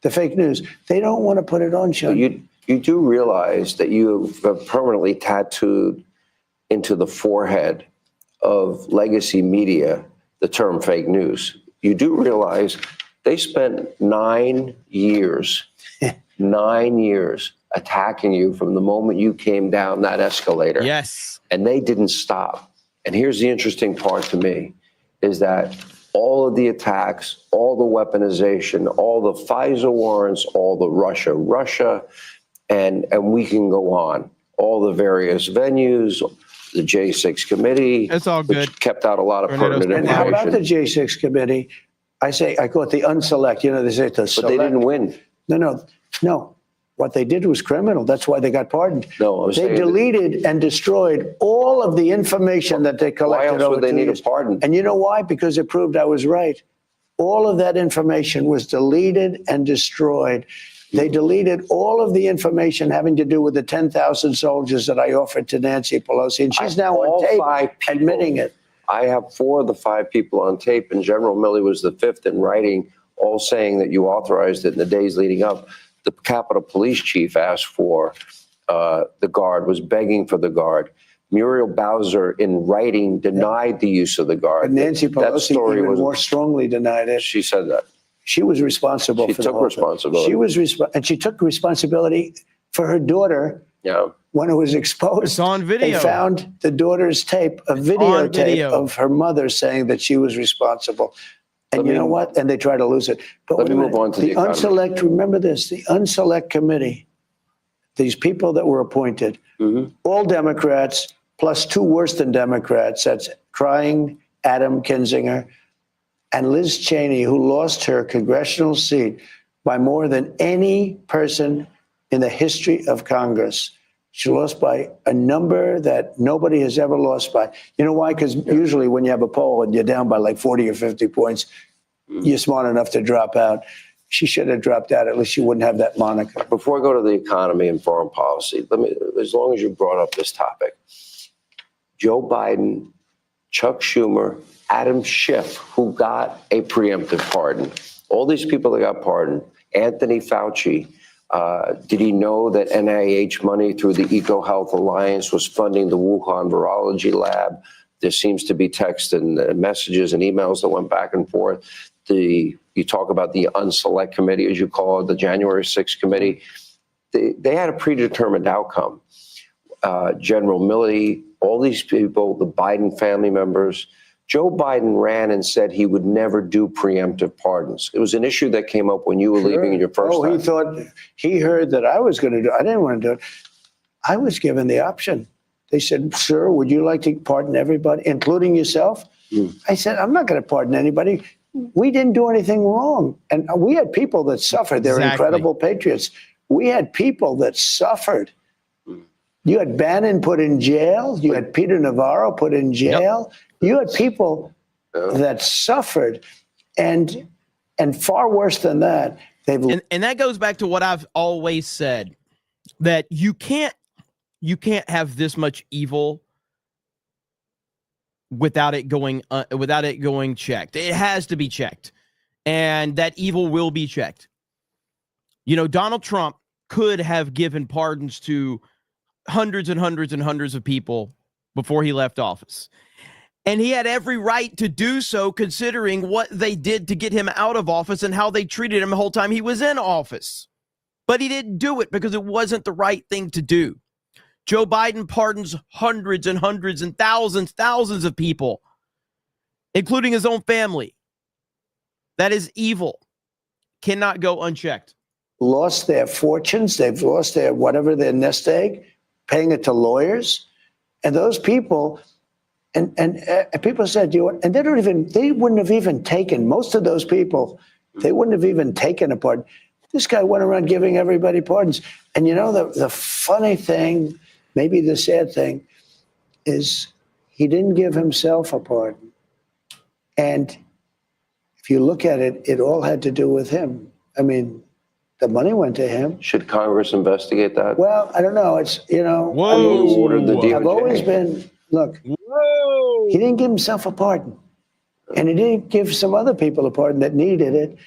The fake news. They don't want to put it on, Sean. You do realize that you've permanently tattooed into the forehead of legacy media the term fake news. You do realize they spent 9 years, 9 years attacking you from the moment you came down that escalator. Yes. And they didn't stop. And here's the interesting part to me, is that all of the attacks, all the weaponization, all the FISA warrants, all the Russia, and we can go on, all the various venues, the J6 committee. It's all good. Which kept out a lot of pertinent And how about information. the J6 committee? I call it the unselect. You know, they say the But select. they didn't win. No. What they did was criminal. That's why they got pardoned. No, I'm they saying deleted and destroyed all of the information that they collected Why else over would they 2 need years. a pardon? And you know why? Because it proved I was right. All of that information was deleted and destroyed. They deleted all of the information having to do with the 10,000 soldiers that I offered to Nancy Pelosi, and she's now All on tape 5 people. admitting it. I have 4 of the 5 people on tape, and General Milley was the 5th in writing, all saying that you authorized it in the days leading up. The Capitol Police Chief asked for the Guard, was begging for the Guard. Muriel Bowser, in writing, denied the use of the Guard. But Nancy That Pelosi story even was, more strongly denied it. she said that. She was responsible She for took the whole responsibility. Thing. She was and she took responsibility for her daughter Yeah. when it was exposed. It's on video. They found the daughter's tape, a on videotape video. of her mother saying that she was responsible. And you know what? And they try to lose it. But Let wait a me move minute. on to the economy. unselect, remember this, the unselect committee, these people that were appointed, all Democrats, plus 2 worse than Democrats, that's crying Adam Kinzinger and Liz Cheney, who lost her congressional seat by more than any person in the history of Congress. She lost by a number that nobody has ever lost by. You know why? Because usually when you have a poll and you're down by like 40 or 50 points, you're smart enough to drop out. She should have dropped out. At least she wouldn't have that moniker. Before I go to the economy and foreign policy, as long as you brought up this topic, Joe Biden, Chuck Schumer, Adam Schiff, who got a preemptive pardon, all these people that got pardoned, Anthony Fauci, did he know that NIH money through the EcoHealth Alliance was funding the Wuhan Virology Lab? There seems to be text and messages and emails that went back and forth. You talk about the unselect committee, as you call it, the January 6th committee. They had a predetermined outcome. General Milley, all these people, the Biden family members. Joe Biden ran and said he would never do preemptive pardons. It was an issue that came up when you were leaving in your first time. He heard that I was going to do it. I didn't want to do it. I was given the option. They said, sir, would you like to pardon everybody, including yourself? I said, I'm not going to pardon anybody. We didn't do anything wrong. And we had people that suffered. They're incredible patriots. We had people that suffered. You had Bannon put in jail. You had Peter Navarro put in jail. You had people that suffered. And far worse than that, and that goes back to what I've always said, that you can't have this much evil without it going checked. It has to be checked, and that evil will be checked. You know, Donald Trump could have given pardons to hundreds and hundreds and hundreds of people before he left office, and he had every right to do so, considering what they did to get him out of office and how they treated him the whole time he was in office. But he didn't do it because it wasn't the right thing to do. Joe Biden pardons hundreds and hundreds and thousands of people, including his own family. That is evil. Cannot go unchecked. lost their fortunes. They've lost their nest egg, paying it to lawyers. And those people, and people said, and they wouldn't have even taken, most of those people, they wouldn't have even taken a pardon. This guy went around giving everybody pardons. And the funny thing, maybe the sad thing, is he didn't give himself a pardon. And if you look at it, it all had to do with him. I mean, the money went to him. Should Congress investigate that? Well, I don't know. It's, Whoa. Ordered the DOJ. I've always been, look, he didn't give himself a pardon. And he didn't give some other people a pardon that needed it.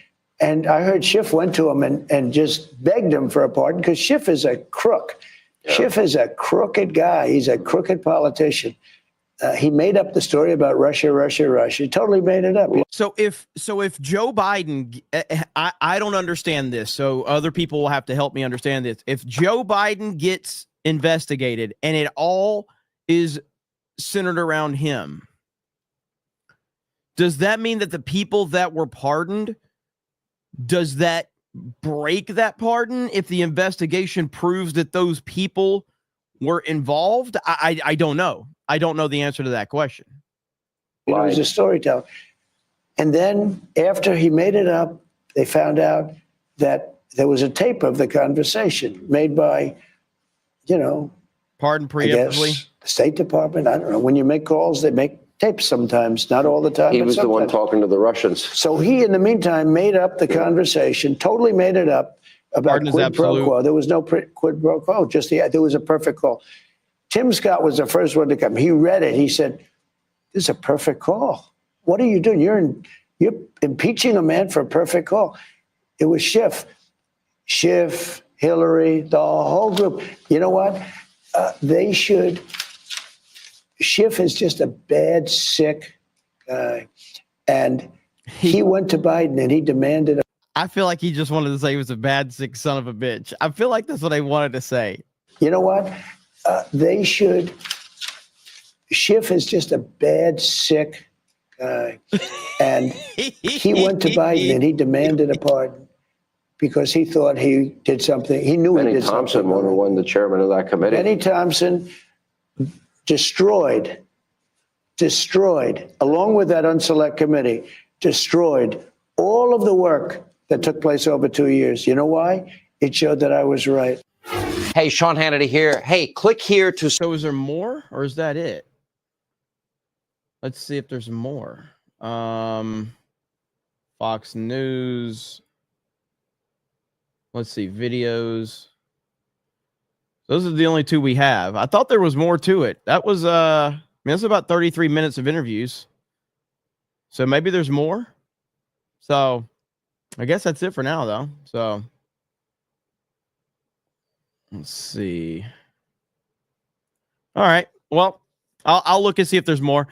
And I heard Schiff went to him and just begged him for a pardon because Schiff is a crook. Yeah. Schiff is a crooked guy. He's a crooked politician. He made up the story about Russia. He totally made it up. So if Joe Biden, I don't understand this, so other people will have to help me understand this. If Joe Biden gets investigated and it all is centered around him, does that mean that the people that were pardoned, does that break that pardon if the investigation proves that those people were involved? I don't know. I don't know the answer to that question. You know, he's a storyteller. And then after he made it up, they found out that there was a tape of the conversation made by, you know, pardon preemptively, the State Department. I don't know. When you make calls, they make tapes sometimes, not all the time. He was the one talking to the Russians. So he, in the meantime, made up the conversation, totally made it up about quid pro quo. There was no quid pro quo, just there was a perfect call. Tim Scott was the first one to come. He read it. He said, "This is a perfect call. What are you doing? You're impeaching a man for a perfect call." It was Schiff, Hillary, the whole group. You know what? They should. Schiff is just a bad, sick guy, and he went to Biden and he demanded. I feel like he just wanted to say he was a bad, sick son of a bitch. I feel like that's what I wanted to say. You know what? They should. Schiff is just a bad, sick guy. And he went to Biden and he demanded a pardon because he thought he did something. He knew he did something. Benny Thompson won the chairman of that committee. Benny Thompson destroyed, along with that unselect committee, destroyed all of the work that took place over 2 years. You know why? It showed that I was right. Hey, Sean Hannity here. Hey, click here to... So is there more or is that it? Let's see if there's more. Fox News. Let's see, videos. Those are the only two we have. I thought there was more to it. That was, that's about 33 minutes of interviews. So maybe there's more. So I guess that's it for now, though. So let's see. All right. Well, I'll look and see if there's more.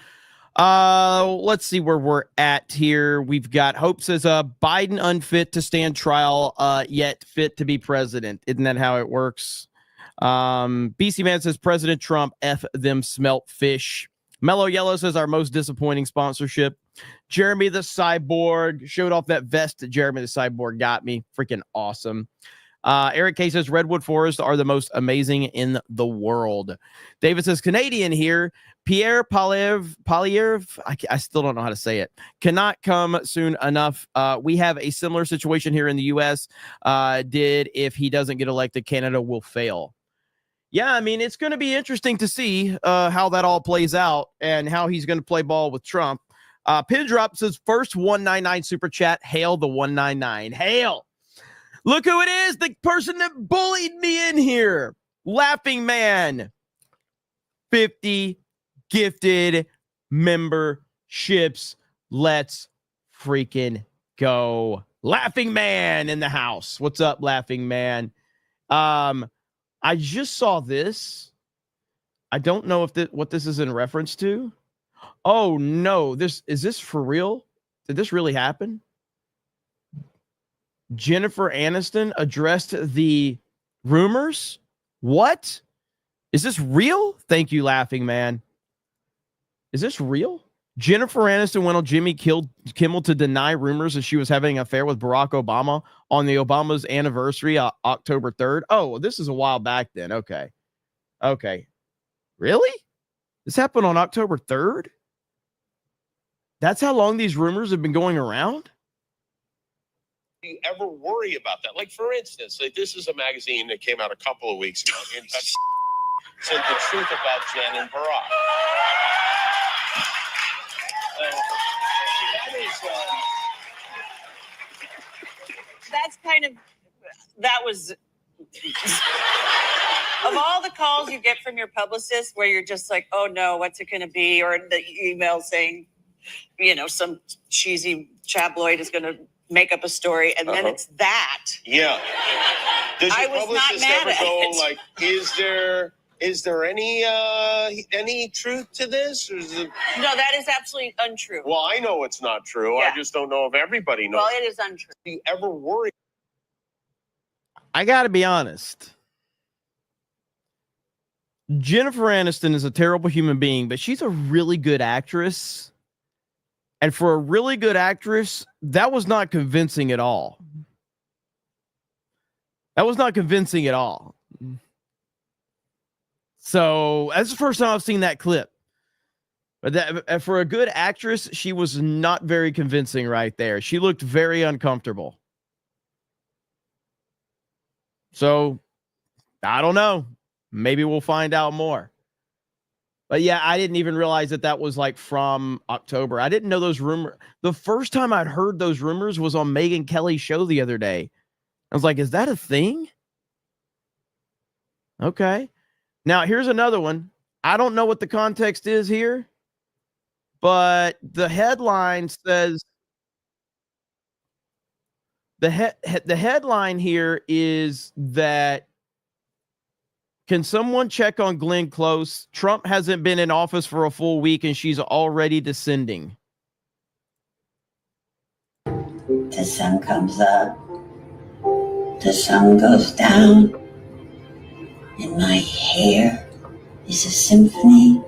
Let's see where we're at here. We've got Hope says, Biden unfit to stand trial, yet fit to be president. Isn't that how it works? BC Man says President Trump F them smelt fish. Mellow Yellow says our most disappointing sponsorship. Jeremy the Cyborg showed off that vest that Jeremy the Cyborg got me. Freaking awesome. Eric K says redwood forests are the most amazing in the world. David says Canadian here. Pierre Poliev, I still don't know how to say it, cannot come soon enough. We have a similar situation here in the U.S. If he doesn't get elected, Canada will fail. Yeah, I mean, it's going to be interesting to see how that all plays out and how he's going to play ball with Trump. Pin Drop says first 199 super chat. Hail the 199. Hail. Look who it is. The person that bullied me in here. Laughing Man. 50 gifted memberships. Let's freaking go. Laughing Man in the house. What's up, Laughing Man? I just saw this. I don't know if what this is in reference to. Oh no, is this for real? Did this really happen? Jennifer Aniston addressed the rumors. What? Is this real? Thank you, Laughing Man. Is this real? Jennifer Aniston went on Jimmy Kimmel to deny rumors that she was having an affair with Barack Obama on the Obama's anniversary, October 3rd. Oh, this is a while back then. Okay. Really? This happened on October 3rd? That's how long these rumors have been going around? Do you ever worry about that? Like, for instance, this is a magazine that came out a couple of weeks ago. In touch said the truth about Jen and Barack. That was of all the calls you get from your publicist where you're just like, oh no, what's it going to be? Or the email saying, some cheesy tabloid is going to make up a story, and then it's that. Yeah. Does I your was not publicist mad ever at go it. like, is there any truth to this? Or is it... No, that is absolutely untrue. Well, I know it's not true. Yeah. I just don't know if everybody knows. Well, it is untrue. Do you ever worry? I got to be honest. Jennifer Aniston is a terrible human being, but she's a really good actress. And for a really good actress, that was not convincing at all. That was not convincing at all. So that's the first time I've seen that clip. But that, for a good actress, she was not very convincing right there. She looked very uncomfortable. So I don't know. Maybe we'll find out more. But yeah, I didn't even realize that that was like from October. I didn't know those rumors. The first time I'd heard those rumors was on Megyn Kelly's show the other day. I was like, is that a thing? Okay. Now, here's another one. I don't know what the context is here, but the headline says the headline here is that, can someone check on Glenn Close? Trump hasn't been in office for a full week and she's already descending. The sun comes up, the sun goes down, and my hair is a symphony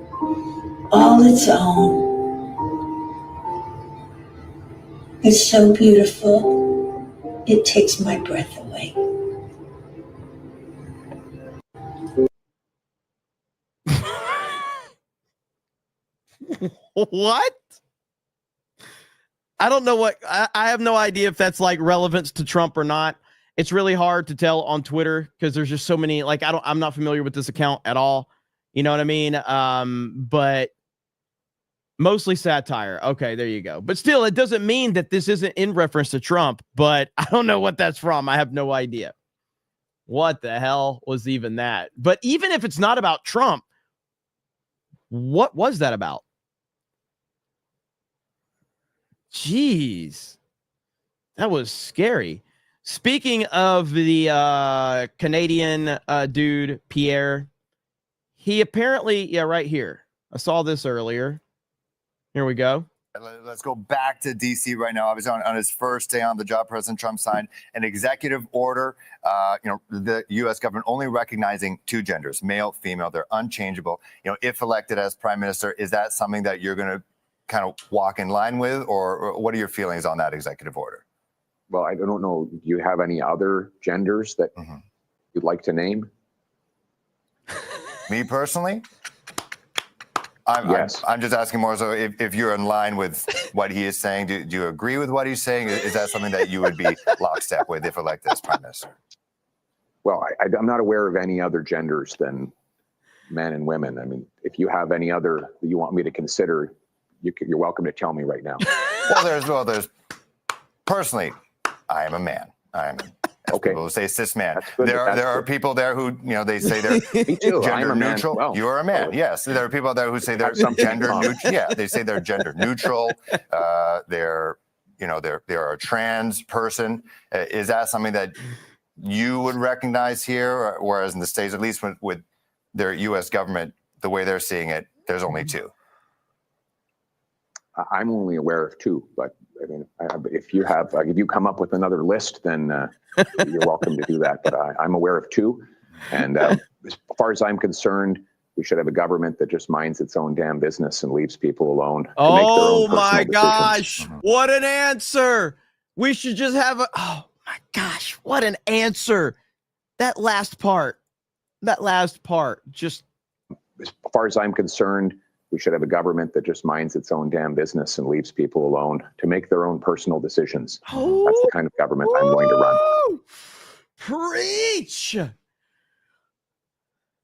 all its own. It's so beautiful, it takes my breath away. What? I don't know what I have no idea if that's like relevance to Trump or not. It's really hard to tell on Twitter because there's just so many, like, I'm not familiar with this account at all. You know what I mean? But mostly satire. Okay, there you go. But still, it doesn't mean that this isn't in reference to Trump, but I don't know what that's from. I have no idea. What the hell was even that? But even if it's not about Trump, what was that about? Jeez, that was scary. Speaking of the Canadian dude, Pierre, he apparently, yeah, right here. I saw this earlier. Here we go. Let's go back to D.C. right now. I was on his first day on the job. President Trump signed an executive order, the U.S. government only recognizing two genders, male, female. They're unchangeable. If elected as prime minister, is that something that you're going to kind of walk in line with, or what are your feelings on that executive order? Well, I don't know. Do you have any other genders that you'd like to name? Me personally? Yes. I'm just asking more so if you're in line with what he is saying. Do you agree with what he's saying? Is that something that you would be lockstep with if elected as prime minister? Well, I'm not aware of any other genders than men and women. I mean, if you have any other that you want me to consider, you're welcome to tell me right now. There's personally, I am a man. I am. Okay. People who say cis man. There are people there who they say they're me too. gender neutral. Well. You are a man. Yes. There are people there who say they're gender neutral. Yeah, they say they're gender neutral. They're they're a trans person. Is that something that you would recognize here, whereas in the States, at least with their U.S. government, the way they're seeing it, there's only two? I'm only aware of two, but I mean, if you come up with another list, then you're welcome to do that. But I'm aware of two, and as far as I'm concerned, we should have a government that just minds its own damn business and leaves people alone to make their own personal my gosh! decisions. What an answer! We should just have a. Oh my gosh! What an answer! That last part, just. As far as I'm concerned, we should have a government that just minds its own damn business and leaves people alone to make their own personal decisions. That's the kind of government I'm going to run. Preach!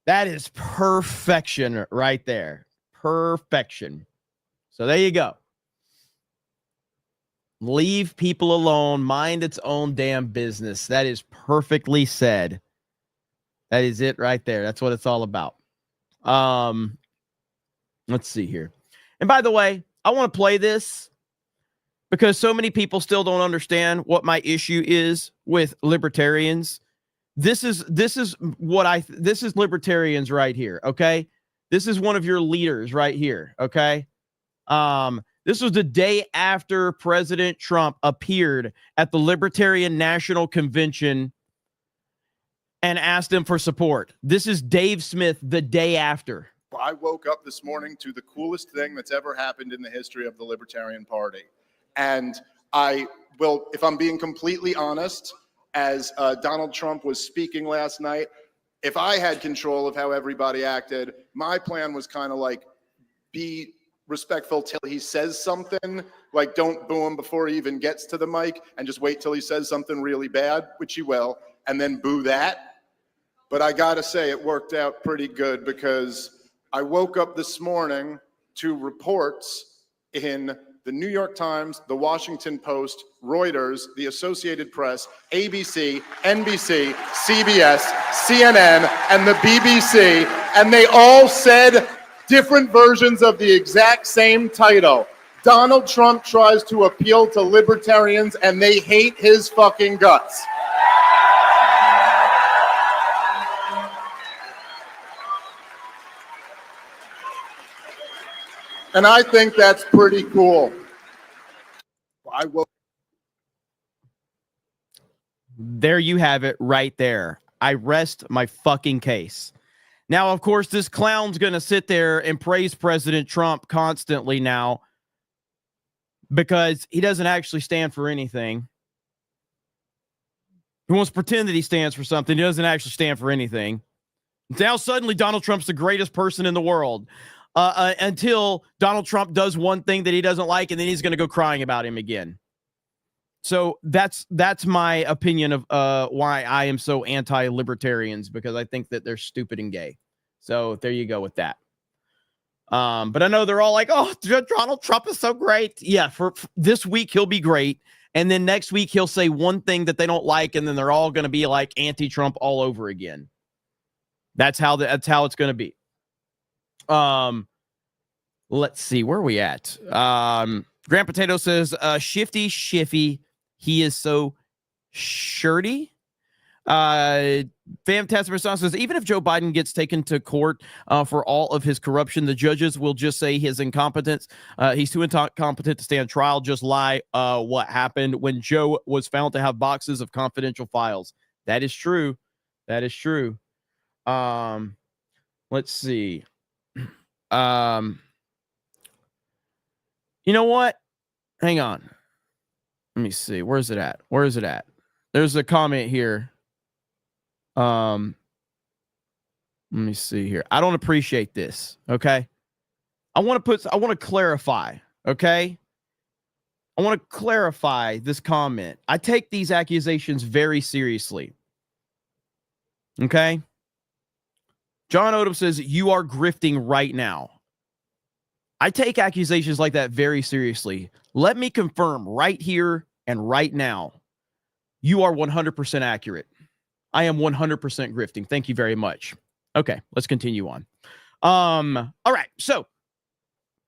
That is perfection right there. Perfection. So there you go. Leave people alone, mind its own damn business. That is perfectly said. That is it right there. That's what it's all about. Let's see here. And by the way, I want to play this because so many people still don't understand what my issue is with libertarians. This is libertarians right here. Okay. This is one of your leaders right here. Okay. This was the day after President Trump appeared at the Libertarian National Convention and asked him for support. This is Dave Smith the day after. I woke up this morning to the coolest thing that's ever happened in the history of the Libertarian Party. And I will, if I'm being completely honest, as Donald Trump was speaking last night, if I had control of how everybody acted, my plan was kind of like, be respectful till he says something, like don't boo him before he even gets to the mic, and just wait till he says something really bad, which he will, and then boo that. But I gotta say, it worked out pretty good, because I woke up this morning to reports in the New York Times, the Washington Post, Reuters, the Associated Press, ABC, NBC, CBS, CNN, and the BBC, and they all said different versions of the exact same title. Donald Trump tries to appeal to libertarians, and they hate his fucking guts. And I think that's pretty cool. I will. There you have it right there. I rest my fucking case. Now, of course, this clown's going to sit there and praise President Trump constantly now because he doesn't actually stand for anything. He wants to pretend that he stands for something. He doesn't actually stand for anything. Now, suddenly, Donald Trump's the greatest person in the world. Until Donald Trump does one thing that he doesn't like, and then he's going to go crying about him again. So that's my opinion of why I am so anti-libertarians, because I think that they're stupid and gay. So there you go with that. But I know they're all like, oh, Donald Trump is so great. Yeah, for this week, he'll be great. And then next week, he'll say one thing that they don't like, and then they're all going to be like anti-Trump all over again. That's how it's going to be. Let's see, where are we at? Grand Potato says, Shifty, he is so shirty. Fantastic Response says, even if Joe Biden gets taken to court for all of his corruption, the judges will just say his incompetence. He's too incompetent to stand trial. Just lie what happened when Joe was found to have boxes of confidential files. That is true. That is true. Let's see. You know what? Hang on. Let me see. Where's it at? Where is it at? There's a comment here. Let me see here. I don't appreciate this. Okay. I want to clarify. Okay. I want to clarify this comment. I take these accusations very seriously. Okay. John Odom says, you are grifting right now. I take accusations like that very seriously. Let me confirm right here and right now, you are 100% accurate. I am 100% grifting. Thank you very much. Okay, let's continue on. All right, so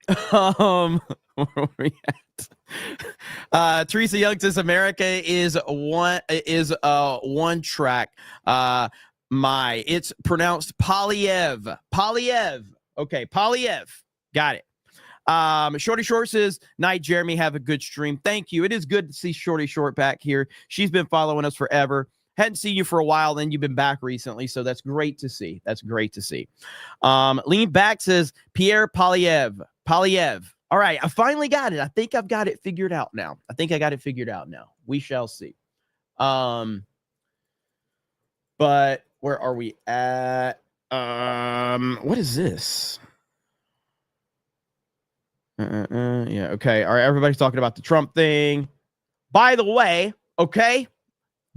where are we at? Teresa Young says America is one track. It's pronounced Polyev. Polyev. Okay, Polyev. Got it. Shorty Short says, night, Jeremy, have a good stream. Thank you. It is good to see Shorty Short back here. She's been following us forever. Hadn't seen you for a while, then you've been back recently, so that's great to see. That's great to see. Lean Back says, Pierre Polyev. Polyev. All right, I finally got it. I think I've got it figured out now. We shall see. But where are we at? What is this? Yeah, okay. All right, everybody's talking about the Trump thing. By the way, okay,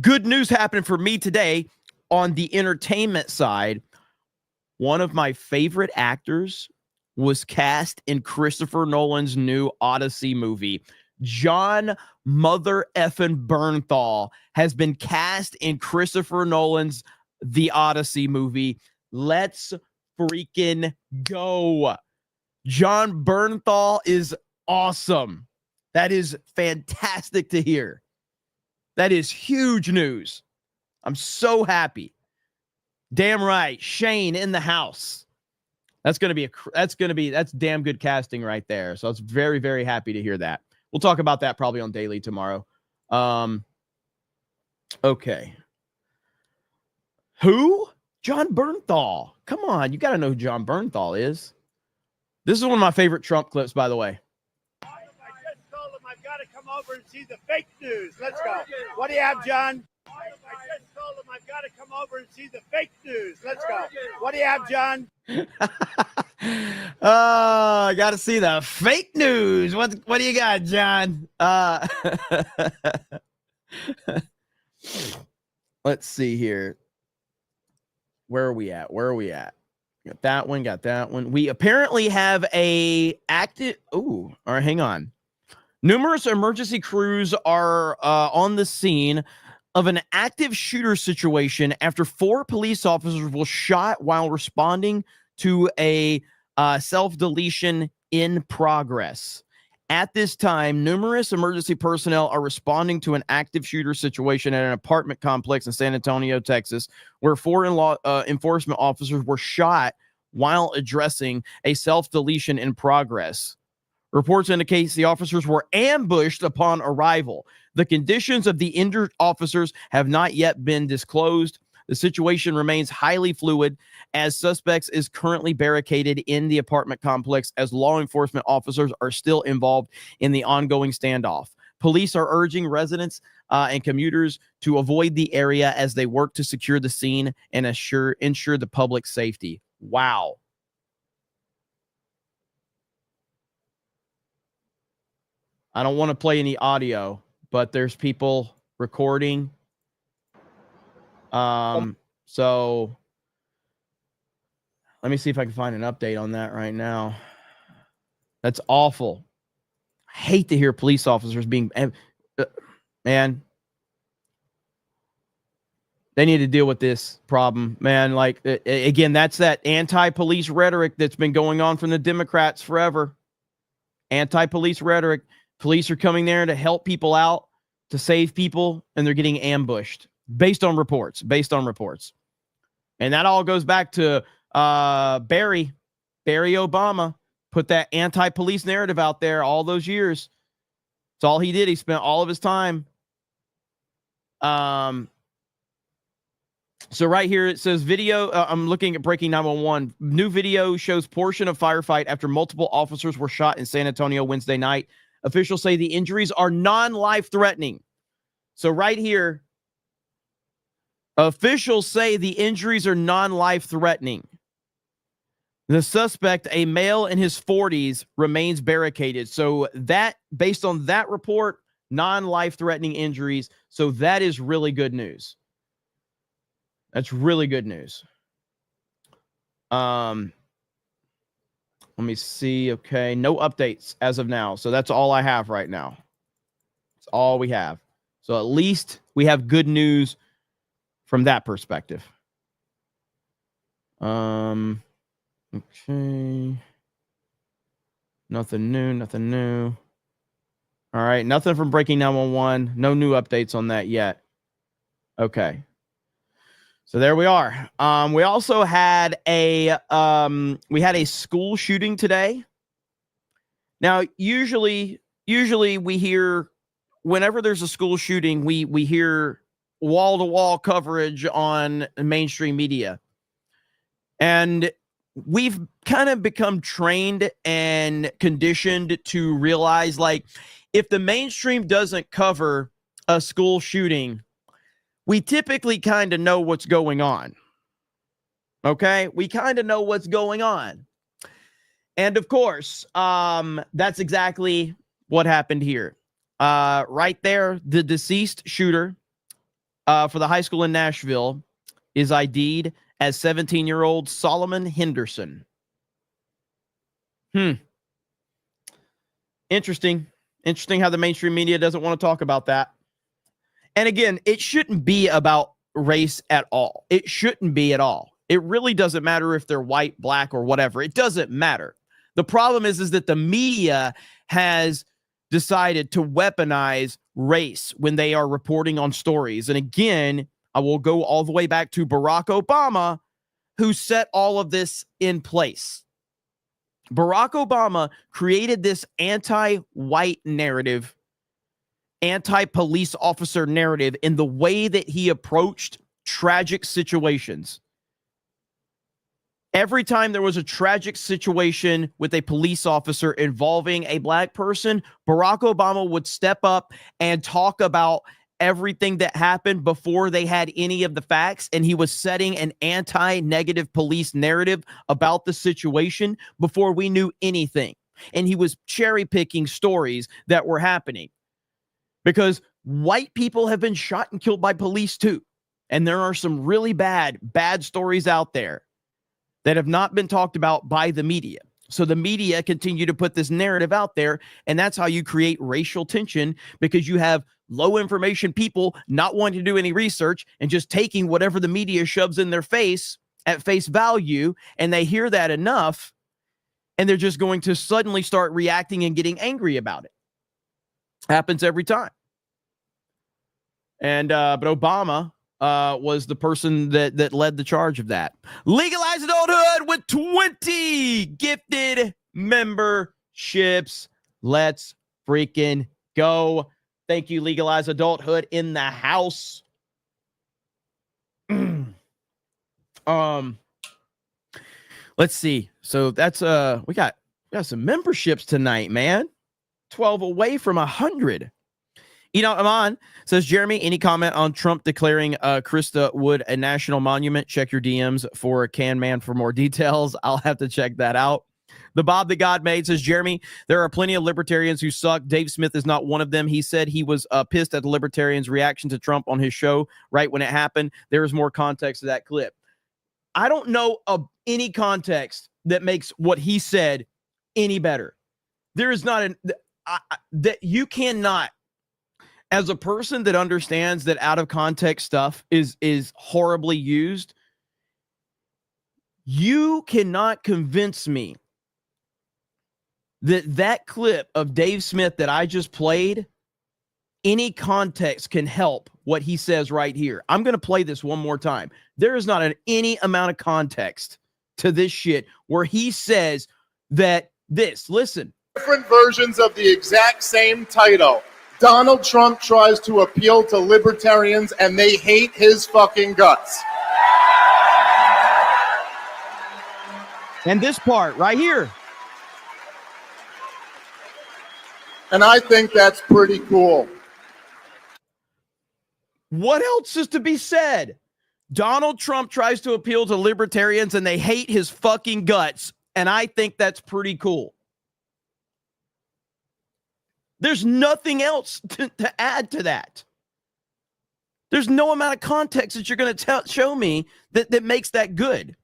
good news happening for me today on the entertainment side. One of my favorite actors was cast in Christopher Nolan's new Odyssey movie. John Mother effing Bernthal has been cast in Christopher Nolan's The Odyssey movie. Let's freaking go. John Bernthal is awesome. That is fantastic to hear. That is huge news. I'm so happy. Damn right. Shane in the house. That's damn good casting right there. So I was very, very happy to hear that. We'll talk about that probably on Daily tomorrow. Okay. Who? John Bernthal. Come on. You got to know who John Bernthal is. This is one of my favorite Trump clips, by the way. I just told him I've got to come over and see the fake news. Let's go. What do you have, John? I just told him I've got to come over and see the fake news. Let's go. What do you have, John? I got to see the fake news. What do you got, John? Let's see here. Where are we at? Got that one. We apparently have a active. Ooh, all right, hang on. Numerous emergency crews are on the scene of an active shooter situation after 4 police officers were shot while responding to a self-deletion in progress. At this time, numerous emergency personnel are responding to an active shooter situation at an apartment complex in San Antonio, Texas, where 4 enforcement officers were shot while addressing a self-deletion in progress. Reports indicate the officers were ambushed upon arrival. The conditions of the injured officers have not yet been disclosed. The situation remains highly fluid as suspects is currently barricaded in the apartment complex as law enforcement officers are still involved in the ongoing standoff. Police are urging residents and commuters to avoid the area as they work to secure the scene and ensure the public safety. Wow. I don't want to play any audio, but there's people recording. So let me see if I can find an update on that right now. That's awful. I hate to hear police officers being, man, they need to deal with this problem, man. Like, again, that's that anti-police rhetoric that's been going on from the Democrats forever. Anti-police rhetoric. Police are coming there to help people out, to save people, and they're getting ambushed based on reports. And that all goes back to Barry Obama put that anti-police narrative out there all those years. That's all he did. He spent all of his time. So right here it says video. I'm looking at Breaking 911. New video shows portion of firefight after multiple officers were shot in San Antonio Wednesday night. Officials say the injuries are non-life threatening. So right here, officials say the injuries are non-life threatening. The suspect, a male in his 40s, remains barricaded. So that, based on that report, non-life threatening injuries. So that is really good news. That's really good news. Let me see. Okay, no updates as of now. So that's all I have right now. That's all we have. So at least we have good news from that perspective. Okay. Nothing new. All right, nothing from Breaking 911. No new updates on that yet. Okay. So there we are. We also had a school shooting today. Now, usually we hear whenever there's a school shooting, we hear wall-to-wall coverage on mainstream media. And we've kind of become trained and conditioned to realize, like, if the mainstream doesn't cover a school shooting, we typically kind of know what's going on. Okay? We kind of know what's going on. And of course, that's exactly what happened here. Right there, the deceased shooter for the high school in Nashville is ID'd as 17-year-old Solomon Henderson. Interesting how the mainstream media doesn't want to talk about that. And again, it shouldn't be about race at all. It shouldn't be at all. It really doesn't matter if they're white, black, or whatever. It doesn't matter. The problem is that the media has decided to weaponize race when they are reporting on stories. And again, I will go all the way back to Barack Obama, who set all of this in place. Barack Obama created this anti-white narrative, anti-police officer narrative in the way that he approached tragic situations. Every time there was a tragic situation with a police officer involving a black person, Barack Obama would step up and talk about everything that happened before they had any of the facts, and he was setting an anti-negative police narrative about the situation before we knew anything. And he was cherry-picking stories that were happening because white people have been shot and killed by police too. And there are some really bad stories out there that have not been talked about by the media. So the media continue to put this narrative out there, and that's how you create racial tension, because you have low information people not wanting to do any research and just taking whatever the media shoves in their face at face value, and they hear that enough, and they're just going to suddenly start reacting and getting angry about it. Happens every time. And but Obama was the person that led the charge of that. Legalize adulthood with 20 gifted memberships. Let's freaking go. Thank you, Legalize Adulthood in the house. Let's see. So that's we got some memberships tonight, man. 12 away from 100. Aman says, Jeremy, any comment on Trump declaring Krista Wood a national monument? Check your DMs for Can Man for more details. I'll have to check that out. The Bob the God Made says, Jeremy, there are plenty of libertarians who suck. Dave Smith is not one of them. He said he was pissed at the libertarians' reaction to Trump on his show right when it happened. There is more context to that clip. I don't know of any context that makes what he said any better. There is not that you cannot, as a person that understands that out of context stuff is horribly used, you cannot convince me that clip of Dave Smith that I just played, any context can help what he says right here. I'm going to play this one more time. There is not any amount of context to this shit where he says that this, listen. Different versions of the exact same title. Donald Trump tries to appeal to libertarians and they hate his fucking guts. And this part right here. And I think that's pretty cool. What else is to be said? Donald Trump tries to appeal to libertarians and they hate his fucking guts. And I think that's pretty cool. There's nothing else to add to that. There's no amount of context that you're going to show me that makes that good.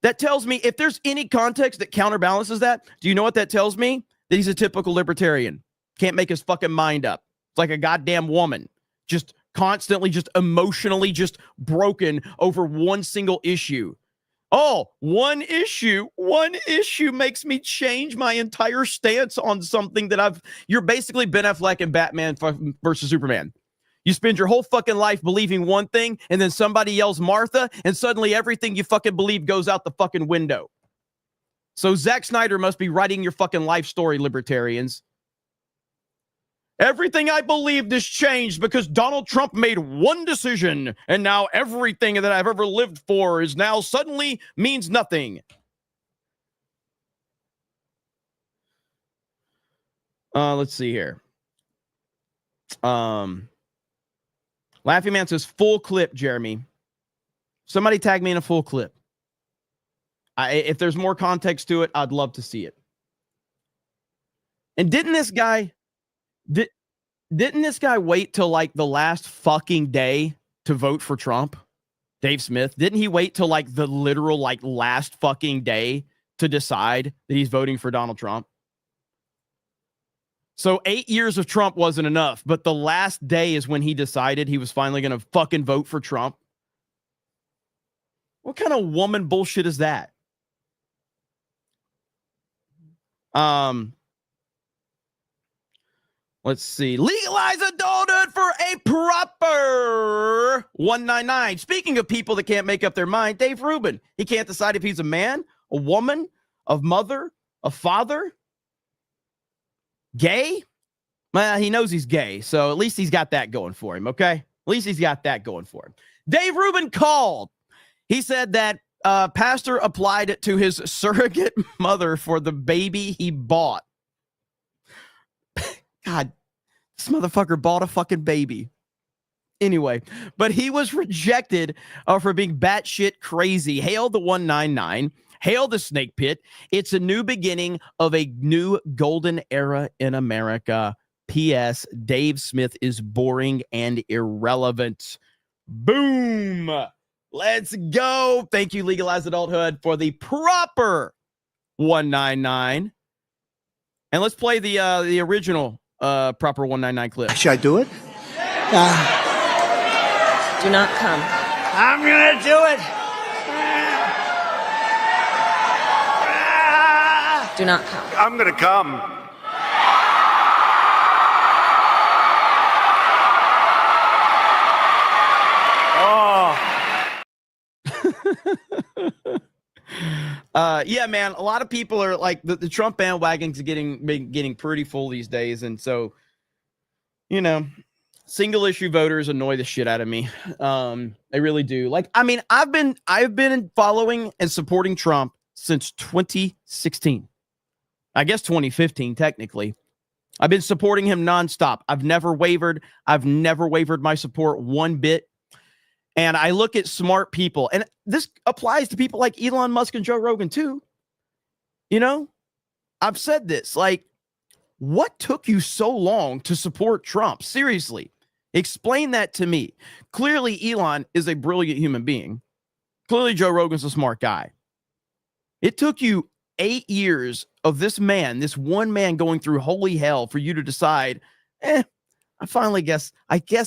That tells me, if there's any context that counterbalances that, do you know what that tells me? That he's a typical libertarian. Can't make his fucking mind up. It's like a goddamn woman. Just constantly, just emotionally, just broken over one single issue. Oh, one issue makes me change my entire stance on something that you're basically Ben Affleck and Batman versus Superman. You spend your whole fucking life believing one thing, and then somebody yells Martha, and suddenly everything you fucking believe goes out the fucking window. So Zack Snyder must be writing your fucking life story, libertarians. Everything I believed has changed because Donald Trump made one decision, and now everything that I've ever lived for is now suddenly means nothing. Let's see here. Laughing Man says full clip, Jeremy. Somebody tag me in a full clip. If there's more context to it, I'd love to see it. And didn't this guy wait till like the last fucking day to vote for Trump? Dave Smith, didn't he wait till like the literal like last fucking day to decide that he's voting for Donald Trump? So 8 years of Trump wasn't enough, but the last day is when he decided he was finally going to fucking vote for Trump. What kind of woman bullshit is that? Let's see. Legalize adulthood for a proper 199. Speaking of people that can't make up their mind, Dave Rubin. He can't decide if he's a man, a woman, a mother, a father, gay. Well, he knows he's gay, so at least he's got that going for him, okay? At least he's got that going for him. Dave Rubin called. He said that pastor applied it to his surrogate mother for the baby he bought. God, this motherfucker bought a fucking baby. Anyway, but he was rejected for being batshit crazy. Hail the 199. Hail the snake pit. It's a new beginning of a new golden era in America. P.S. Dave Smith is boring and irrelevant. Boom. Let's go. Thank you, Legalize Adulthood, for the proper 199. And let's play the original proper 199 clip. Should I do it? Do not come. I'm going to do it. Do not come. I'm going to come. Yeah, man, a lot of people are like the Trump bandwagon's getting pretty full these days. And so, you know, single issue voters annoy the shit out of me. They really do. Like, I mean, I've been following and supporting Trump since 2016. I guess 2015, technically. I've been supporting him nonstop. I've never wavered. I've never wavered my support one bit. And I look at smart people, and this applies to people like Elon Musk and Joe Rogan too. You know, I've said this, like, what took you so long to support Trump? Seriously, explain that to me. Clearly, Elon is a brilliant human being. Clearly, Joe Rogan's a smart guy. It took you 8 years of this one man going through holy hell for you to decide, I guess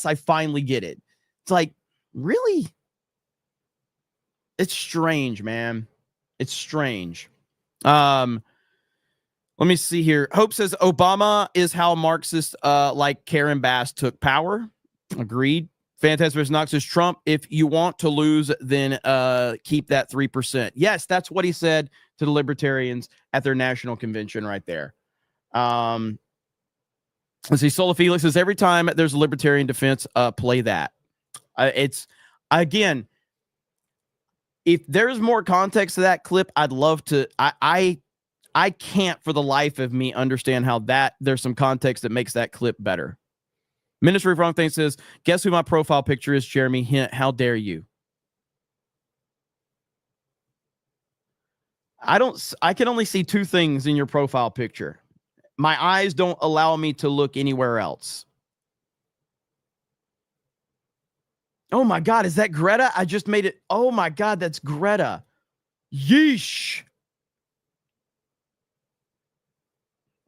I finally get it. It's like, really? It's strange, man. It's strange. Let me see here. Hope says Obama is how Marxists like Karen Bass took power. Agreed. Fantastic vs. Knox says Trump, if you want to lose, then keep that 3%. Yes, that's what he said to the libertarians at their national convention right there. Let's see. Sola Felix says every time there's a libertarian defense, play that. It's, again, if there's more context to that clip, I'd love to. I can't for the life of me understand how there's some context that makes that clip better. Ministry of Wrong Thing says, guess who my profile picture is, Jeremy? Hint, how dare you? I can only see two things in your profile picture. My eyes don't allow me to look anywhere else. Oh my God, is that Greta? I just made it. Oh my God, that's Greta. Yeesh.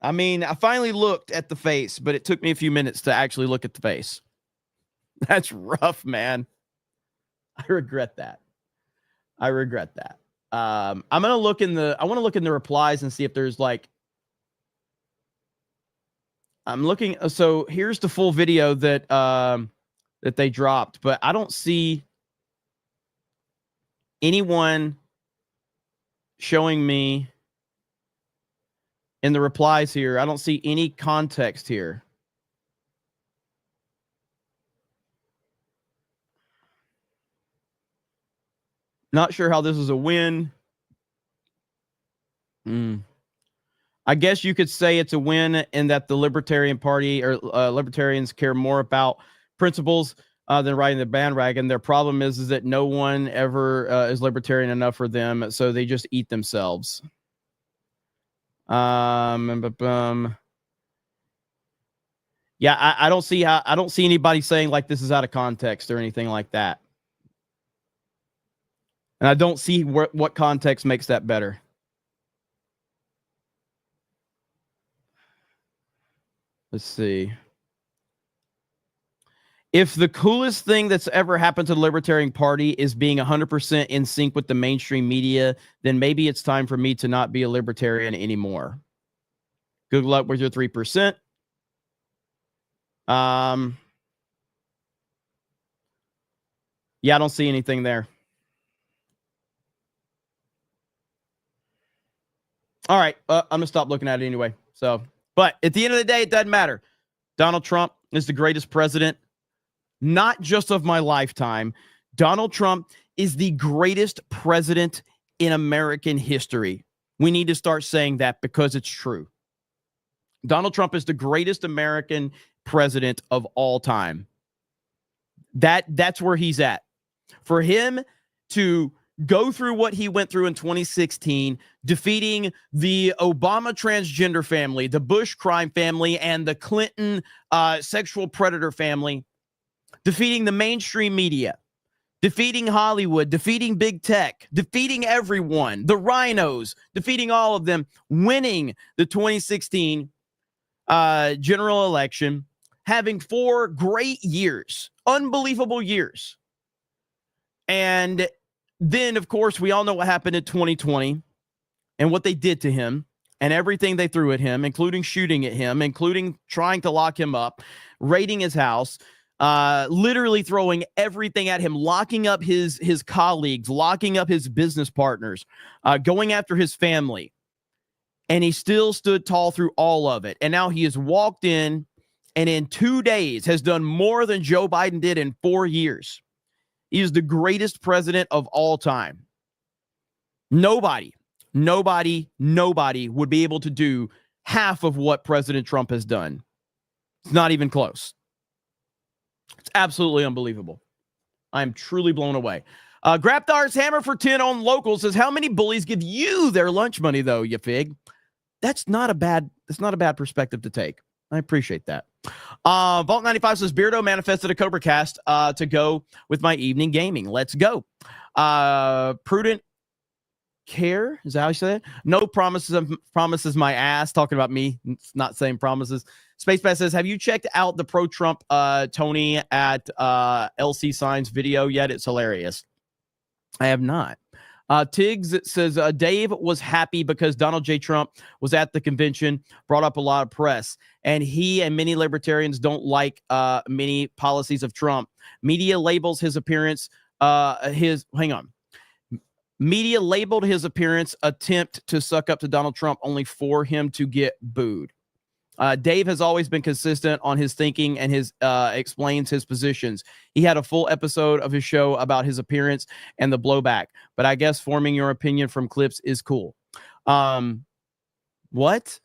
I mean, I finally looked at the face, but it took me a few minutes to actually look at the face. That's rough, man. I regret that. I regret that. I want to look in the replies and see if there's like, I'm looking. So here's the full video that they dropped, but I don't see anyone showing me in the replies here. I don't see any context here. Not sure how this is a win. I guess you could say it's a win in that the Libertarian Party or libertarians care more about principles than riding the bandwagon. Their problem is that no one ever is libertarian enough for them, so they just eat themselves. Yeah, I don't see anybody saying like this is out of context or anything like that. And I don't see what context makes that better. Let's see. If the coolest thing that's ever happened to the Libertarian Party is being 100% in sync with the mainstream media, then maybe it's time for me to not be a libertarian anymore. Good luck with your 3%. Yeah, I don't see anything there. All right, I'm gonna stop looking at it anyway. So, but at the end of the day, it doesn't matter. Donald Trump is the greatest president, not just of my lifetime. Donald Trump is the greatest president in American history. We need to start saying that because it's true. Donald Trump is the greatest American president of all time. That's where he's at. For him to go through what he went through in 2016, defeating the Obama transgender family, the Bush crime family, and the Clinton sexual predator family, defeating the mainstream media, defeating Hollywood, defeating big tech, defeating everyone, the rhinos, defeating all of them, winning the 2016 general election, having 4 great years, unbelievable years. And then, of course, we all know what happened in 2020 and what they did to him and everything they threw at him, including shooting at him, including trying to lock him up, raiding his house, literally throwing everything at him, locking up his colleagues, locking up his business partners, going after his family. And he still stood tall through all of it. And now he has walked in and in 2 days has done more than Joe Biden did in 4 years. He is the greatest president of all time. Nobody would be able to do half of what President Trump has done. It's not even close. It's absolutely unbelievable. I'm truly blown away. Grapdar's Hammer for 10 on local says, how many bullies give you their lunch money, though, you fig? That's not a bad perspective to take. I appreciate that. Vault 95 says, Beardo manifested a CobraCast to go with my evening gaming. Let's go. Prudent Care, is that how you say it? No promises my ass. Talking about me, not saying promises. Space Pass says, have you checked out the pro-Trump Tony at LC Signs video yet? It's hilarious. I have not. Tiggs says, Dave was happy because Donald J. Trump was at the convention, brought up a lot of press, and he and many libertarians don't like many policies of Trump. Media labels his appearance, Media labeled his appearance attempt to suck up to Donald Trump only for him to get booed. Dave has always been consistent on his thinking and his explains his positions. He had a full episode of his show about his appearance and the blowback, but I guess forming your opinion from clips is cool. What?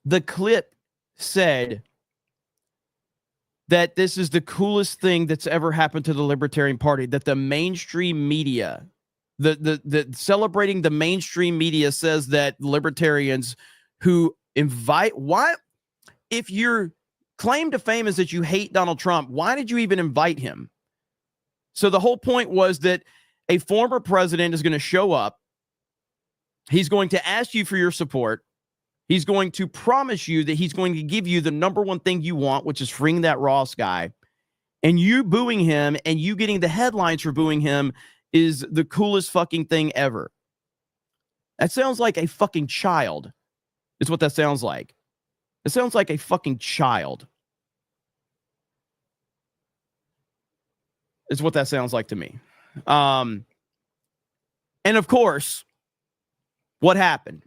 The clip said that this is the coolest thing that's ever happened to the Libertarian Party, that the mainstream media, the celebrating the mainstream media says that libertarians who invite, why, if your claim to fame is that you hate Donald Trump, why did you even invite him? So the whole point was that a former president is going to show up. He's going to ask you for your support. He's going to promise you that he's going to give you the number one thing you want, which is freeing that Ross guy. And you booing him and you getting the headlines for booing him is the coolest fucking thing ever. That sounds like a fucking child. Is what that sounds like. It sounds like a fucking child. Is what that sounds like to me. And of course, what happened?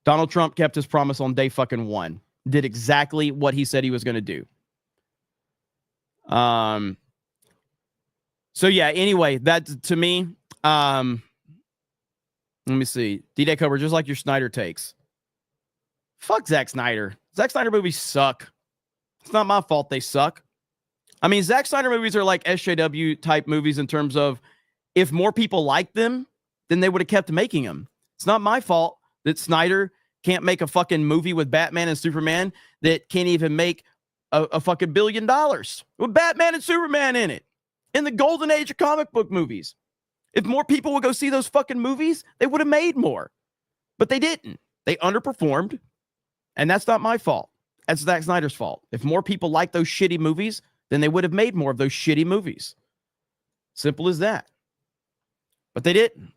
Donald Trump kept his promise on day fucking 1. Did exactly what he said he was going to do. So yeah, anyway, that to me, let me see. D-Day Cobra, just like your Snyder takes. Fuck Zack Snyder. Zack Snyder movies suck. It's not my fault they suck. I mean, Zack Snyder movies are like SJW type movies in terms of if more people like them, then they would have kept making them. It's not my fault that Snyder can't make a fucking movie with Batman and Superman that can't even make a fucking $1 billion with Batman and Superman in it. In the golden age of comic book movies. If more people would go see those fucking movies, they would have made more. But they didn't. They underperformed. And that's not my fault. That's Zack Snyder's fault. If more people like those shitty movies, then they would have made more of those shitty movies. Simple as that. But they didn't.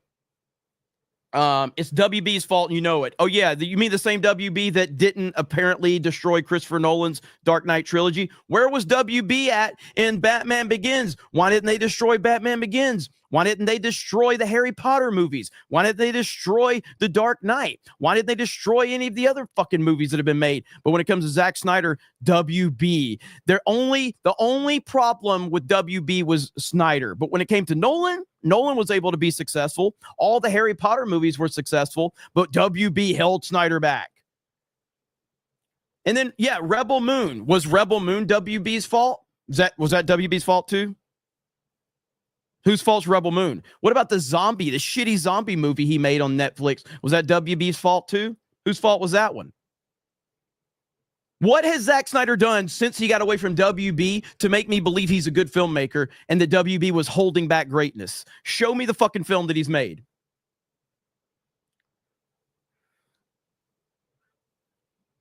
It's WB's fault, and you know it. Oh yeah, you mean the same WB that didn't apparently destroy Christopher Nolan's Dark Knight trilogy? Where was WB at in Batman Begins? Why didn't they destroy Batman Begins? Why didn't they destroy the Harry Potter movies? Why didn't they destroy The Dark Knight? Why didn't they destroy any of the other fucking movies that have been made? But when it comes to Zack Snyder, WB. The only problem with WB was Snyder. But when it came to Nolan was able to be successful. All the Harry Potter movies were successful, but WB held Snyder back. And then, yeah, Rebel Moon. Was Rebel Moon WB's fault? Was that WB's fault too? Whose fault's Rebel Moon? What about the shitty zombie movie he made on Netflix? Was that WB's fault too? Whose fault was that one? What has Zack Snyder done since he got away from WB to make me believe he's a good filmmaker and that WB was holding back greatness? Show me the fucking film that he's made.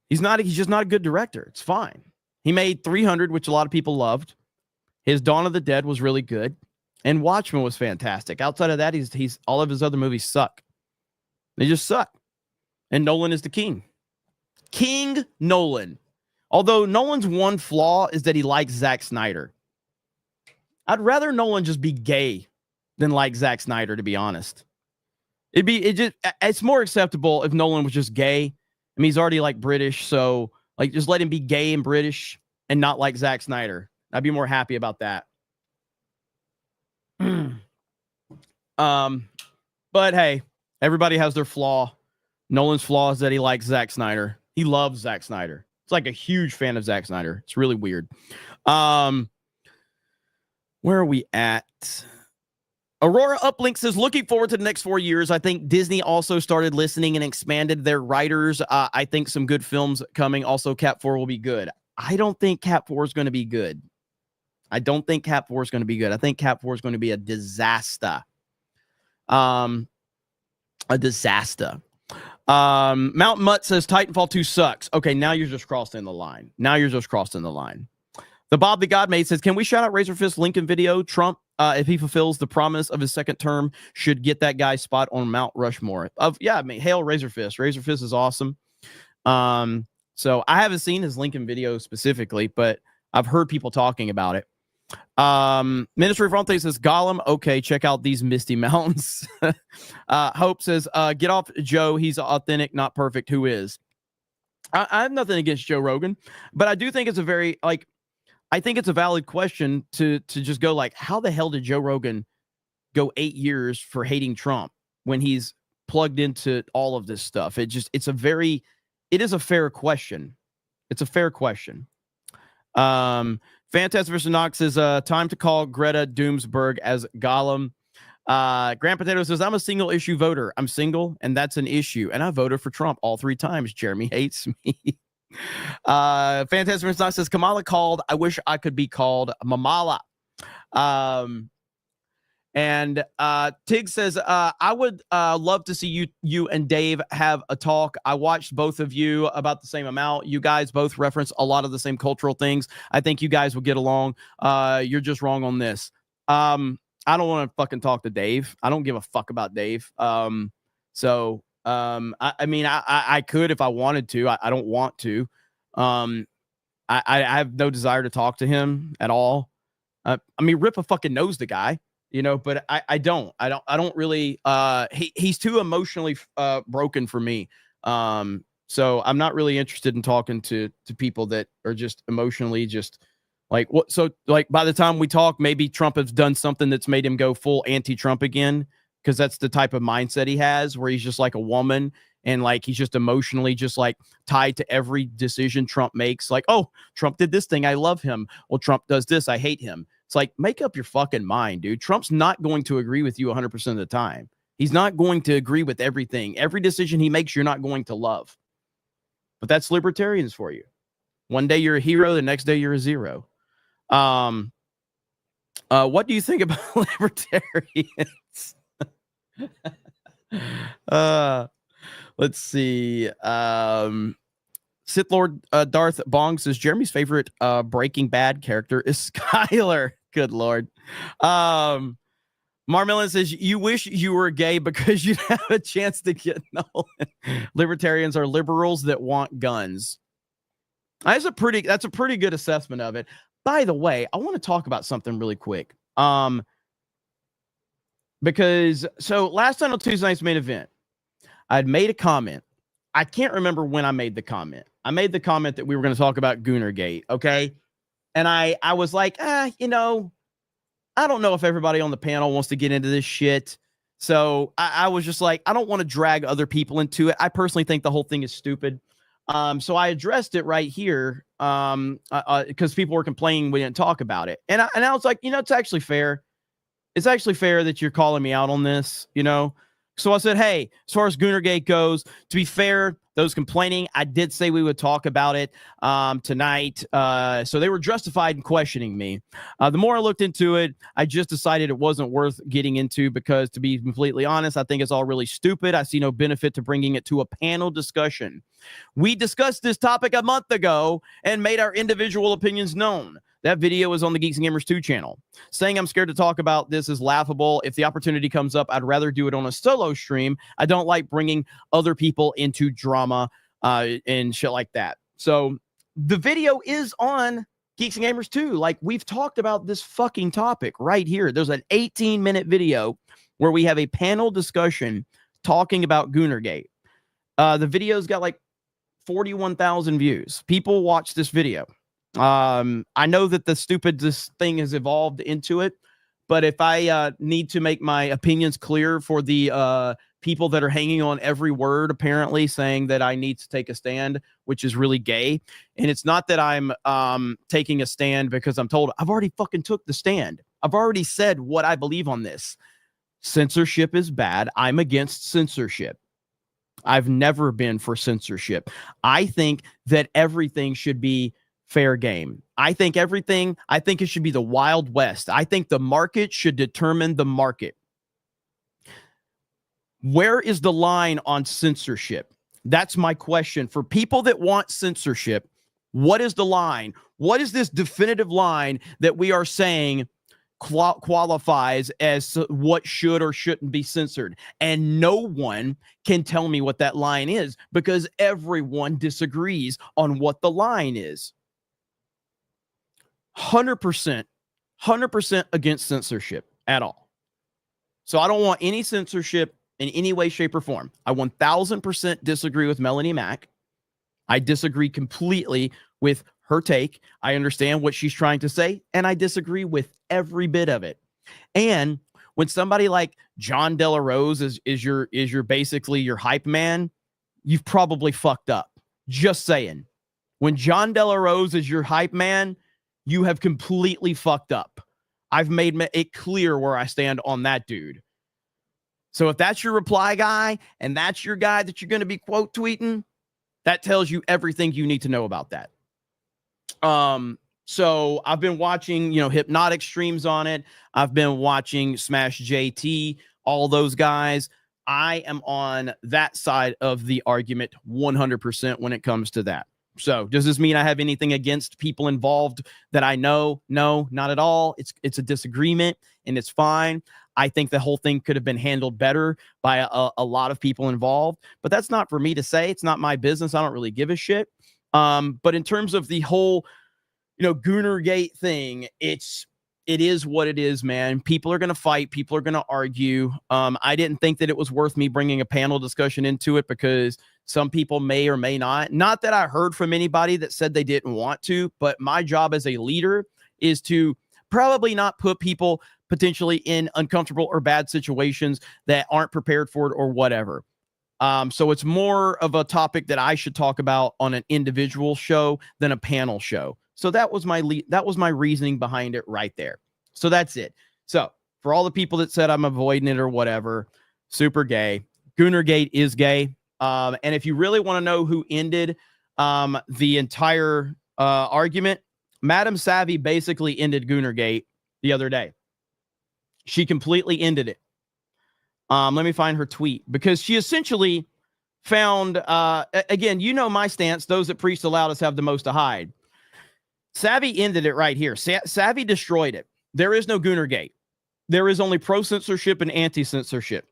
He's just not a good director. It's fine. He made 300, which a lot of people loved. His Dawn of the Dead was really good. And Watchmen was fantastic. Outside of that, he's all of his other movies suck. They just suck. And Nolan is the king. King Nolan. Although Nolan's one flaw is that he likes Zack Snyder. I'd rather Nolan just be gay than like Zack Snyder, to be honest. It's more acceptable if Nolan was just gay. I mean, he's already like British, so like just let him be gay and British and not like Zack Snyder. I'd be more happy about that. But hey, everybody has their flaw. Nolan's flaw is that he likes Zack Snyder. He loves Zack Snyder. It's like a huge fan of Zack Snyder. It's really weird. Where are we at? Aurora Uplink says, looking forward to the next 4 years. I think Disney also started listening and expanded their writers. I think some good films coming. Also, Cap 4 will be good. I don't think Cap 4 is going to be good. I think Cap 4 is going to be a disaster. A disaster. Mount Mutt says Titanfall 2 sucks. Okay, now you're just crossing the line. The Bob the God Made says, can we shout out Razor Fist Lincoln video? Trump, if he fulfills the promise of his second term, should get that guy's spot on Mount Rushmore. Hail Razor Fist. Razor Fist is awesome. So I haven't seen his Lincoln video specifically, but I've heard people talking about it. Ministry of Fronte says Gollum. Okay, check out these misty mountains. Hope says, get off Joe. He's authentic, not perfect. Who is? I have nothing against Joe Rogan, but I do think it's I think it's a valid question to just go like, how the hell did Joe Rogan go 8 years for hating Trump when he's plugged into all of this stuff? It is a fair question. It's a fair question. Fantastic vs. Knox says, time to call Greta Doomsburg as Gollum. Grand Potato says, I'm a single issue voter. I'm single, and that's an issue. And I voted for Trump all 3 times. Jeremy hates me. Fantastic vs. Knox says, Kamala called. I wish I could be called Mamala. And Tig says, I would love to see you and Dave have a talk. I watched both of you about the same amount. You guys both reference a lot of the same cultural things. I think you guys will get along. You're just wrong on this. I don't want to fucking talk to Dave. I don't give a fuck about Dave. I mean, I could if I wanted to. I don't want to. I have no desire to talk to him at all. I mean, rip a fucking nose, the guy. But I don't really, he's too emotionally broken for me. So I'm not really interested in talking to people that are just emotionally just like what. So like by the time we talk, maybe Trump has done something that's made him go full anti-Trump again. Cause that's the type of mindset he has where he's just like a woman and like, he's just emotionally just like tied to every decision Trump makes. Like, oh, Trump did this thing. I love him. Well, Trump does this. I hate him. It's like, make up your fucking mind, dude. Trump's not going to agree with you 100% of the time. He's not going to agree with everything. Every decision he makes, you're not going to love. But that's libertarians for you. One day you're a hero, the next day you're a zero. What do you think about libertarians? Let's see. Sith Lord Darth Bong says Jeremy's favorite Breaking Bad character is Skyler. Good Lord. Marmellin says, you wish you were gay because you'd have a chance to get Nolan. Libertarians are liberals that want guns. That's a pretty good assessment of it. By the way, I want to talk about something really quick. Because so last night on Tuesday night's main event, I'd made a comment. I can't remember when I made the comment. I made the comment that we were going to talk about Goonergate, okay? And I was like, you know, I don't know if everybody on the panel wants to get into this shit. So I was just like, I don't want to drag other people into it. I personally think the whole thing is stupid. So I addressed it right here because people were complaining we didn't talk about it. And I was like, you know, it's actually fair. It's actually fair that you're calling me out on this, you know? So I said, hey, as far as Goonergate goes, to be fair, those complaining, I did say we would talk about it tonight. So they were justified in questioning me. The more I looked into it, I just decided it wasn't worth getting into because, to be completely honest, I think it's all really stupid. I see no benefit to bringing it to a panel discussion. We discussed this topic a month ago and made our individual opinions known. That video is on the Geeks Gamers 2 channel. Saying I'm scared to talk about this is laughable. If the opportunity comes up, I'd rather do it on a solo stream. I don't like bringing other people into drama and shit like that. So the video is on Geeks and Gamers 2. Like, we've talked about this fucking topic right here. There's an 18-minute video where we have a panel discussion talking about Goonergate. The video's got like 41,000 views. People watch this video. I know that this thing has evolved into it, but if I need to make my opinions clear for the people that are hanging on every word, apparently saying that I need to take a stand, which is really gay. And it's not that I'm taking a stand because I'm told. I've already fucking took the stand. I've already said what I believe on this. Censorship is bad. I'm against censorship. I've never been for censorship. I think that everything should be fair game. I think it should be the Wild West. I think the market should determine the market. Where is the line on censorship? That's my question. For people that want censorship, what is the line? What is this definitive line that we are saying qualifies as what should or shouldn't be censored? And no one can tell me what that line is because everyone disagrees on what the line is. 100% against censorship at all. So I don't want any censorship in any way, shape, or form. I 1000% disagree with Melanie Mack. I disagree completely with her take. I understand what she's trying to say, and I disagree with every bit of it. And when somebody like John Della Rose is your basically your hype man, you've probably fucked up. Just saying. When John Della Rose is your hype man, you have completely fucked up. I've made it clear where I stand on that dude. So if that's your reply guy and that's your guy that you're going to be quote tweeting, that tells you everything you need to know about that. So I've been watching, Hypnotic streams on it. I've been watching Smash JT, all those guys. I am on that side of the argument 100% when it comes to that. So does this mean I have anything against people involved that I know? No, not at all. It's a disagreement and it's fine. I think the whole thing could have been handled better by a lot of people involved, but that's not for me to say. It's not my business. I don't really give a shit. But in terms of the whole, Goonergate thing, it is what it is, man. People are going to fight. People are going to argue. I didn't think that it was worth me bringing a panel discussion into it because some people may or may not. Not that I heard from anybody that said they didn't want to, but my job as a leader is to probably not put people potentially in uncomfortable or bad situations that aren't prepared for it or whatever. So it's more of a topic that I should talk about on an individual show than a panel show. So that was my reasoning behind it right there. So that's it. So for all the people that said I'm avoiding it or whatever, super gay. Goonergate is gay. And if you really want to know who ended the entire argument, Madam Savvy basically ended Goonergate the other day. She completely ended it. Let me find her tweet because she essentially found, again, my stance. Those that preach the loudest have the most to hide. Savvy ended it right here. Savvy destroyed it. There is no Goonergate. there is only pro-censorship and anti-censorship.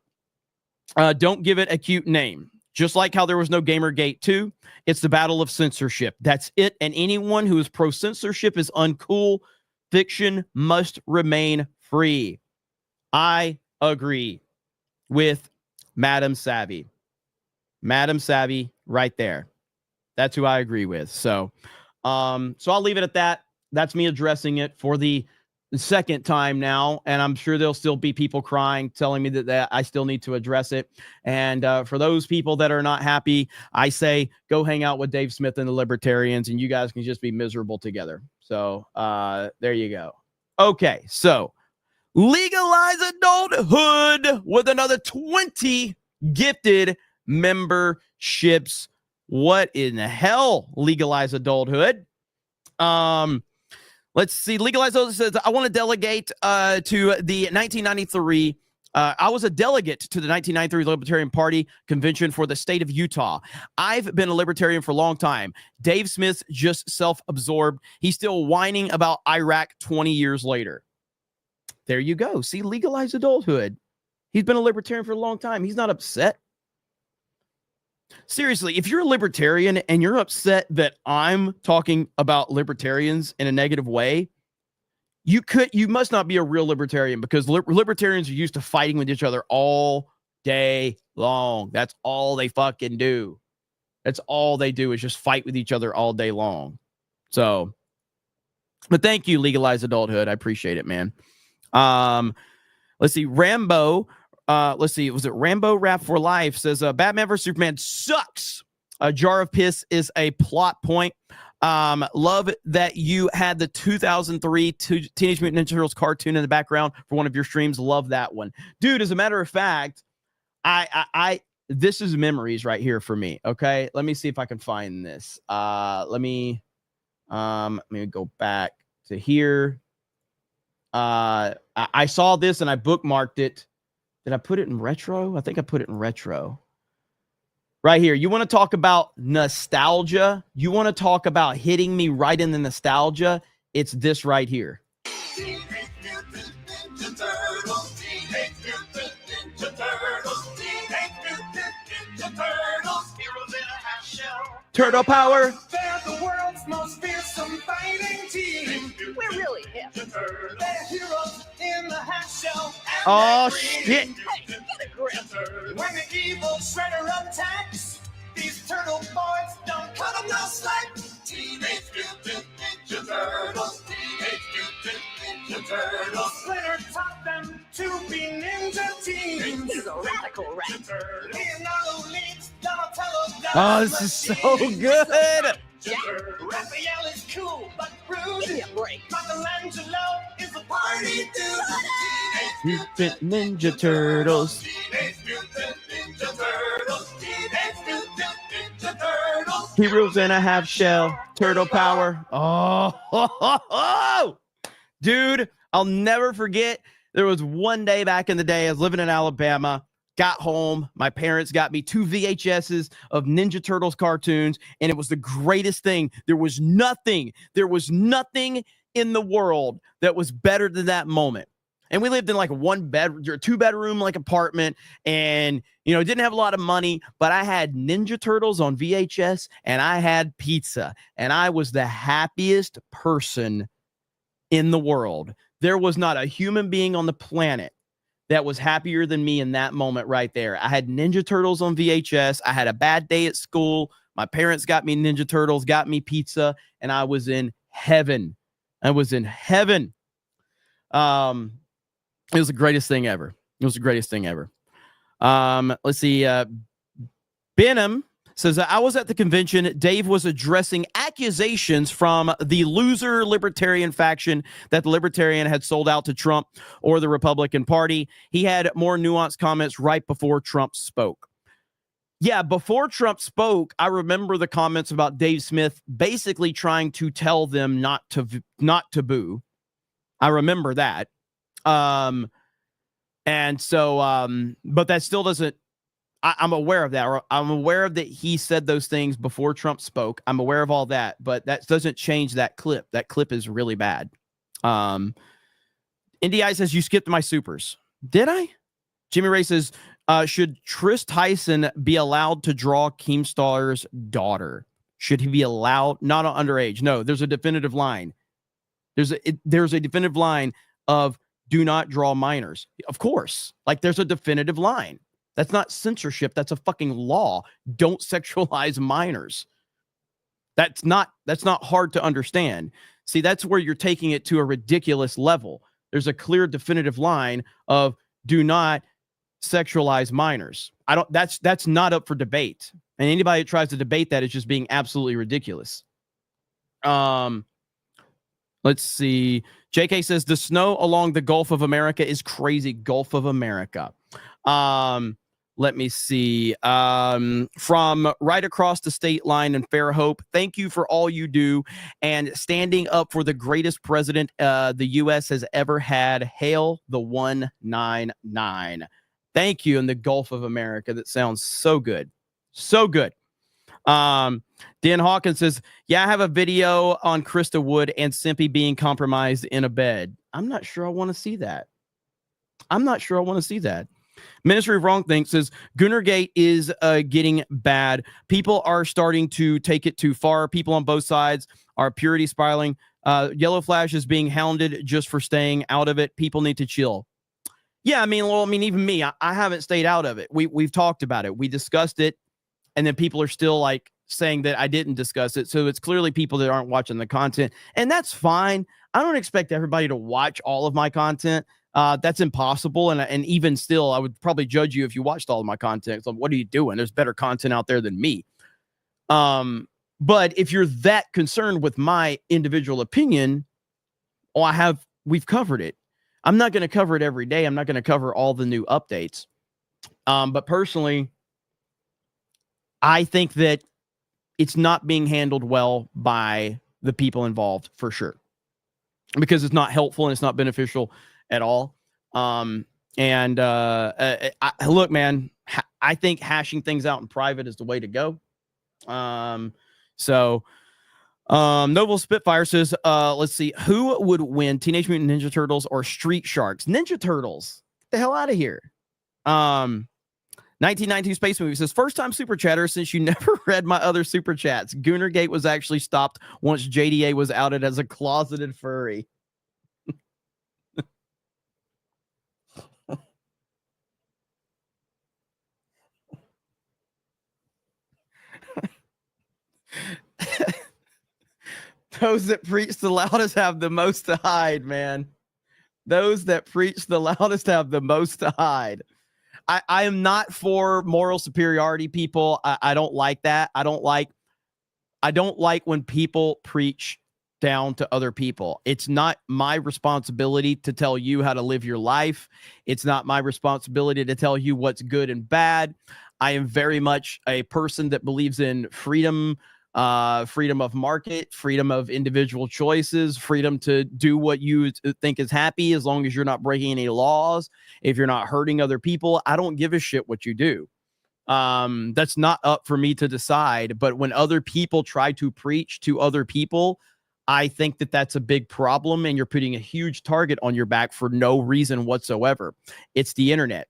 Don't give it a cute name. Just like how there was no Gamergate 2, it's the battle of censorship. That's it. And anyone who is pro-censorship is uncool. Fiction must remain free. I agree with Madam Savvy. Madam Savvy right there. That's who I agree with. So I'll leave it at that. That's me addressing it for the second time now, and I'm sure there'll still be people crying, telling me that I still need to address it. And for those people that are not happy, I say go hang out with Dave Smith and the Libertarians, and you guys can just be miserable together. So there you go. Okay, so legalize adulthood with another 20 gifted memberships. What in the hell? Legalize adulthood. Let's see. Legalize adulthood says, I want to delegate to the 1993. I was a delegate to the 1993 Libertarian Party convention for the state of Utah. I've been a libertarian for a long time. Dave Smith's just self-absorbed. He's still whining about Iraq 20 years later. There you go. See, legalize adulthood. He's been a libertarian for a long time. He's not upset. Seriously, if you're a libertarian and you're upset that I'm talking about libertarians in a negative way, you must not be a real libertarian, because libertarians are used to fighting with each other all day long. That's all they fucking do. That's all they do is just fight with each other all day long. So, but thank you, Legalize Adulthood. I appreciate it, man. Let's see. Rambo. Let's see. Was it Rambo Rap for Life? Says Batman vs Superman sucks. A jar of piss is a plot point. Love that you had the 2003 Teenage Mutant Ninja Turtles cartoon in the background for one of your streams. Love that one, dude. As a matter of fact, this is memories right here for me. Okay, let me see if I can find this. Let me go back to here. I saw this and I bookmarked it. Did I put it in retro? I think I put it in retro. Right here. You want to talk about nostalgia? You want to talk about hitting me right in the nostalgia? It's this right here. Turtle power. They're the world's most fearsome fighting team. We're really hip. They're heroes in the half shell. Oh, shit. Hey, get a grip. When the evil shredder attacks, these turtle boys don't cut them no slack. Teenage Mutant Ninja Turtles. Teenage Mutant Ninja Turtles. Splinter taught them to be ninja teens. He's a radical rat. Leonardo leads Donatello does. Oh, this is so good. Yeah. Raphael is cool but rude. Give me a break. Michelangelo is a party dude. Mutant Ninja Turtles. Teenage Mutant Ninja Turtles. Teenage Mutant Ninja Turtles. Heroes in a half shell. Turtle power. Oh, dude, I'll never forget. There was one day back in the day, I was living in Alabama. Got home, my parents got me 2 VHSs of Ninja Turtles cartoons, and it was the greatest thing. There was nothing in the world that was better than that moment. And we lived in like a 2-bedroom like apartment, and didn't have a lot of money, but I had Ninja Turtles on VHS and I had pizza, and I was the happiest person in the world. There was not a human being on the planet that was happier than me in that moment right there. I had Ninja Turtles on VHS. I had a bad day at school. My parents got me Ninja Turtles, got me pizza, and I was in heaven. I was in heaven. It was the greatest thing ever. It was the greatest thing ever. Let's see. Benham says, I was at the convention. Dave was addressing accusations from the loser libertarian faction that the Libertarian had sold out to Trump or the Republican Party. He had more nuanced comments right before Trump spoke. Yeah, before Trump spoke, I remember the comments about Dave Smith basically trying to tell them not to boo. I remember that. And so, but that still doesn't, I'm aware of that. I'm aware of that he said those things before Trump spoke. I'm aware of all that, but that doesn't change that clip. That clip is really bad. NDI says you skipped my supers. Did I? Jimmy Ray says, should Tris Tyson be allowed to draw Keemstar's daughter? Should he be allowed? Not underage. No, there's a definitive line. There's a definitive line of do not draw minors. Of course. Like there's a definitive line. That's not censorship. That's a fucking law. Don't sexualize minors. That's not hard to understand. See, that's where you're taking it to a ridiculous level. There's a clear definitive line of do not sexualize minors. That's not up for debate. And anybody that tries to debate that is just being absolutely ridiculous. Let's see. JK says the snow along the Gulf of America is crazy. Gulf of America. Let me see. From right across the state line in Fairhope, thank you for all you do and standing up for the greatest president the U.S. has ever had. Hail the 199. Thank you in the Gulf of America. That sounds so good. So good. Dan Hawkins says, yeah, I have a video on Krista Wood and Simpy being compromised in a bed. I'm not sure I want to see that. Ministry of Wrong Thing says Goonergate is getting bad. People are starting to take it too far. People on both sides are purity spiraling. Yellow Flash is being hounded just for staying out of it. People need to chill. Yeah, I mean, even me, I haven't stayed out of it. We've talked about it. We discussed it, and then people are still like saying that I didn't discuss it. So it's clearly people that aren't watching the content, and that's fine. I don't expect everybody to watch all of my content. That's impossible. And even still, I would probably judge you if you watched all of my content. So what are you doing? There's better content out there than me. But if you're that concerned with my individual opinion, we've covered it. I'm not going to cover it every day. I'm not going to cover all the new updates. But personally, I think that it's not being handled well by the people involved for sure, because it's not helpful and it's not beneficial at all. Look, man, I think hashing things out in private is the way to go. Noble Spitfire says, let's see, who would win, Teenage Mutant Ninja Turtles or Street Sharks? Ninja Turtles. Get the hell out of here. 1992 Space Movie says, first time super chatter since you never read my other super chats. Goonergate was actually stopped once JDA was outed as a closeted furry. Those that preach the loudest have the most to hide, man. Those that preach the loudest have the most to hide. I am not for moral superiority, people. I don't like that. I don't like when people preach down to other people. It's not my responsibility to tell you how to live your life. It's not my responsibility to tell you what's good and bad. I am very much a person that believes in freedom, freedom of market, freedom of individual choices, freedom to do what you think is happy, as long as you're not breaking any laws. If you're not hurting other people, I don't give a shit what you do. That's not up for me to decide. But when other people try to preach to other people, I think that that's a big problem, and you're putting a huge target on your back for no reason whatsoever. It's the internet.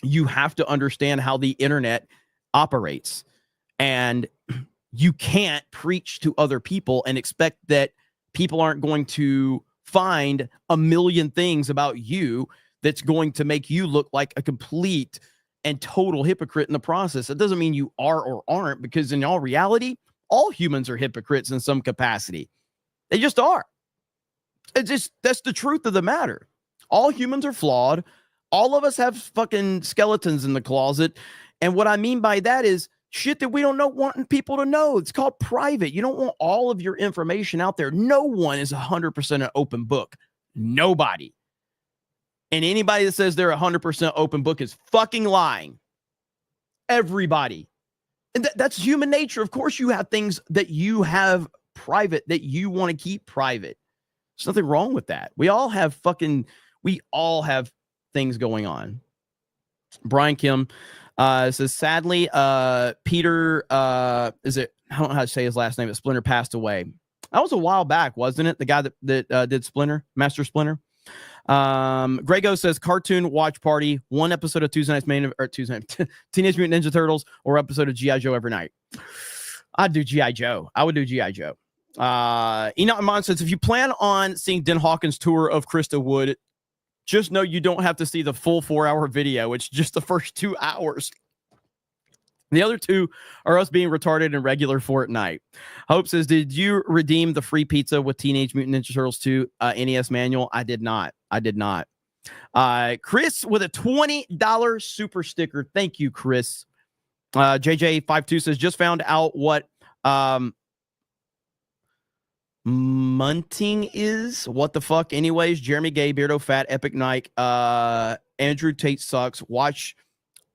You have to understand how the internet operates, and you can't preach to other people and expect that people aren't going to find a million things about you that's going to make you look like a complete and total hypocrite in the process. It doesn't mean you are or aren't, because in all reality, all humans are hypocrites in some capacity. They just are. That's the truth of the matter. All humans are flawed. All of us have fucking skeletons in the closet. And what I mean by that is shit that we don't want people to know. It's called private. You don't want all of your information out there. No one is 100% an open book. Nobody. And anybody that says they're 100% open book is fucking lying. Everybody. And that's human nature. Of course you have things that you have private that you want to keep private. There's nothing wrong with that. We all have things going on. Brian Kim says, sadly, Peter, I don't know how to say his last name, but Splinter passed away. That was a while back, wasn't it? The guy that did Splinter, Master Splinter. Grego says cartoon watch party, one episode of Tuesday Night's Teenage Mutant Ninja Turtles, or episode of G.I. Joe every night. I'd do G.I. Joe. I would do G.I. Joe. Enoch Mon says, if you plan on seeing Den Hawkins' tour of Krista Wood, just know you don't have to see the full 4-hour video. It's just the first 2 hours. The other 2 are us being retarded in regular Fortnite. Hope says, did you redeem the free pizza with Teenage Mutant Ninja Turtles 2 NES manual? I did not. Chris with a $20 super sticker. Thank you, Chris. JJ52 says, just found out what munting is. What the fuck? Anyways, Jeremy Gay, Beardo Fat, Epic Nike, Andrew Tate sucks. Watch